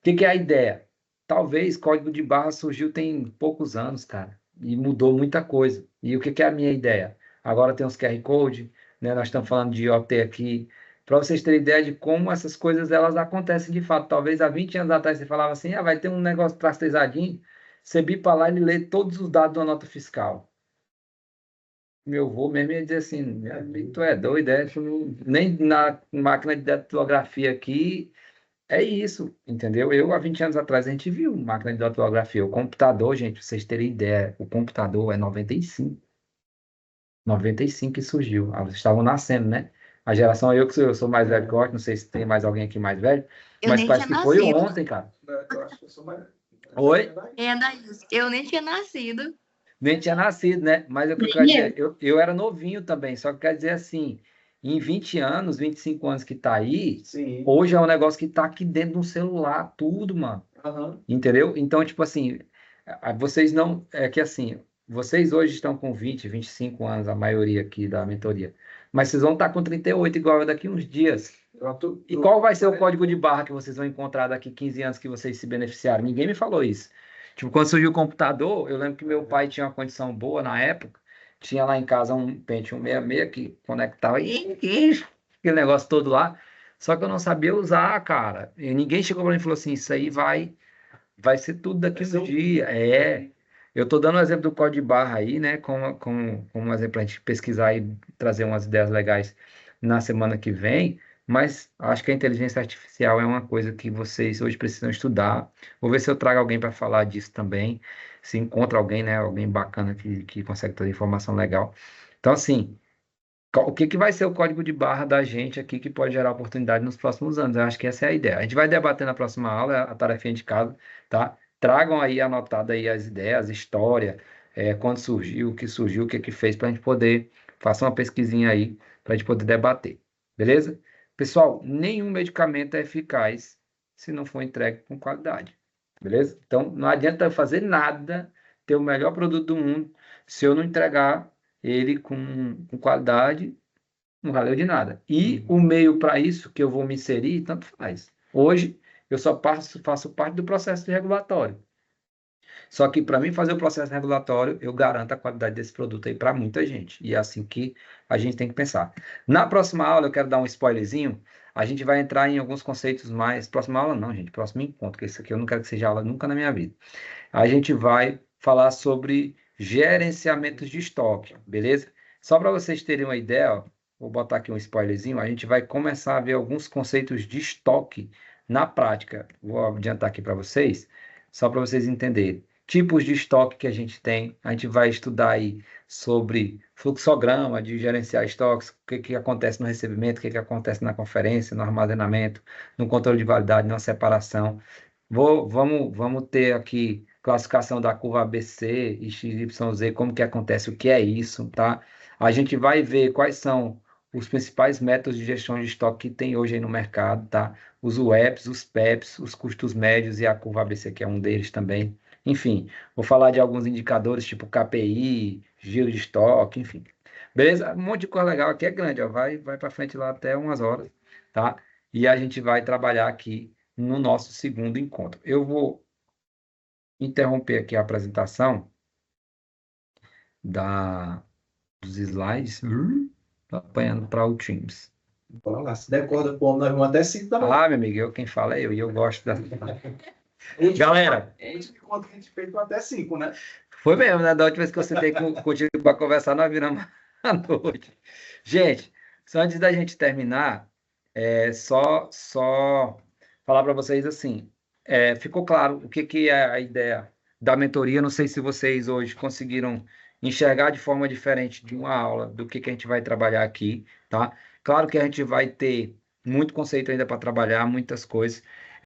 O que que é a ideia? Talvez código de barra surgiu tem poucos anos, cara, e mudou muita coisa. E o que que é a minha ideia? Agora tem os QR Code, né? Nós estamos falando de IoT aqui, para vocês terem ideia de como essas coisas elas acontecem de fato. Talvez há 20 anos atrás você falava assim, vai ter um negócio rastreadinho, você bipa lá e ele lê todos os dados da nota fiscal. Meu avô mesmo ia dizer assim, meu amigo, tu é doido, nem na máquina de datilografia aqui é isso, entendeu? Eu, há 20 anos atrás, a gente viu máquina de datilografia. O computador, gente, pra vocês terem ideia, o computador é 95. 95 que surgiu. Ah, vocês estavam nascendo, né? A geração, eu sou mais velho que o Otto, não sei se tem mais alguém aqui mais velho, Eu mas nem parece tinha que foi nascido. ontem, cara. Eu acho que eu sou mais. Oi? É, Daís, eu nem tinha nascido. Nem tinha nascido, né? Mas o que eu quero dizer, eu era novinho também, só que quer dizer assim, em 20 anos, 25 anos que tá aí, Sim. hoje é um negócio que tá aqui dentro do celular, tudo, mano. Aham. Entendeu? Então, tipo assim, vocês não. É que assim, vocês hoje estão com 20, 25 anos, a maioria aqui da mentoria. Mas vocês vão estar com 38 igual eu daqui uns dias. E qual vai ser o código de barra que vocês vão encontrar daqui 15 anos que vocês se beneficiaram? Ninguém me falou isso. Tipo, quando surgiu o computador, eu lembro que meu pai tinha uma condição boa na época. Tinha lá em casa um Pentium 66 que conectava. Aquele negócio todo lá. Só que eu não sabia usar, cara. E ninguém chegou para mim e falou assim: isso aí vai ser tudo daqui Vai uns ser um- dias. Eu estou dando o exemplo do código de barra aí, né? Como um exemplo para a gente pesquisar e trazer umas ideias legais na semana que vem. Mas acho que a inteligência artificial é uma coisa que vocês hoje precisam estudar. Vou ver se eu trago alguém para falar disso também. Se encontra alguém, né? Alguém bacana que consegue trazer informação legal. Então, assim. O que que vai ser o código de barra da gente aqui que pode gerar oportunidade nos próximos anos? Eu acho que essa é a ideia. A gente vai debater na próxima aula a tarefinha de casa, tá? Tragam aí anotado aí as ideias, a história, quando surgiu, o que que fez para a gente poder faça uma pesquisinha aí para a gente poder debater, beleza? Pessoal, nenhum medicamento é eficaz se não for entregue com qualidade, beleza? Então não adianta eu fazer nada, ter o melhor produto do mundo, se eu não entregar ele com qualidade, não valeu de nada. E o meio para isso que eu vou me inserir, tanto faz. Hoje, eu só faço parte do processo de regulatório. Só que para mim fazer o processo regulatório, eu garanto a qualidade desse produto aí para muita gente. E é assim que a gente tem que pensar. Na próxima aula, eu quero dar um spoilerzinho. A gente vai entrar em alguns conceitos mais. Próxima aula, não, gente. Próximo encontro, porque isso aqui eu não quero que seja aula nunca na minha vida. A gente vai falar sobre gerenciamentos de estoque, beleza? Só para vocês terem uma ideia, ó, vou botar aqui um spoilerzinho, a gente vai começar a ver alguns conceitos de estoque na prática. Vou adiantar aqui para vocês, só para vocês entenderem. Tipos de estoque que a gente vai estudar aí sobre fluxograma de gerenciar estoques, o que que acontece no recebimento, o que que acontece na conferência, no armazenamento, no controle de validade, na separação. Vamos ter aqui classificação da curva ABC e XYZ, como que acontece, o que é isso, tá? A gente vai ver quais são os principais métodos de gestão de estoque que tem hoje aí no mercado, tá? Os UEPs, os PEPs, os custos médios e a curva ABC, que é um deles também. Enfim, vou falar de alguns indicadores, tipo KPI, giro de estoque, enfim. Beleza? Um monte de coisa legal aqui, é grande, ó. Vai para frente lá até umas horas, tá? E a gente vai trabalhar aqui no nosso segundo encontro. Eu vou interromper aqui a apresentação dos slides. Tô apanhando para o Teams. Bora lá, se der corda pro homem, nós vamos até 5 da manhã. Meu amigo, quem fala é eu, e eu gosto da... Galera, A gente conta que a gente fez até 5, né? foi mesmo, né? Da última vez que eu sentei contigo para conversar, nós viramos à noite. Gente, só antes da gente terminar, só falar para vocês assim, ficou claro o que é a ideia da mentoria. Não sei se vocês hoje conseguiram enxergar de forma diferente de uma aula do que a gente vai trabalhar aqui, tá? Claro que a gente vai ter muito conceito ainda para trabalhar, muitas coisas.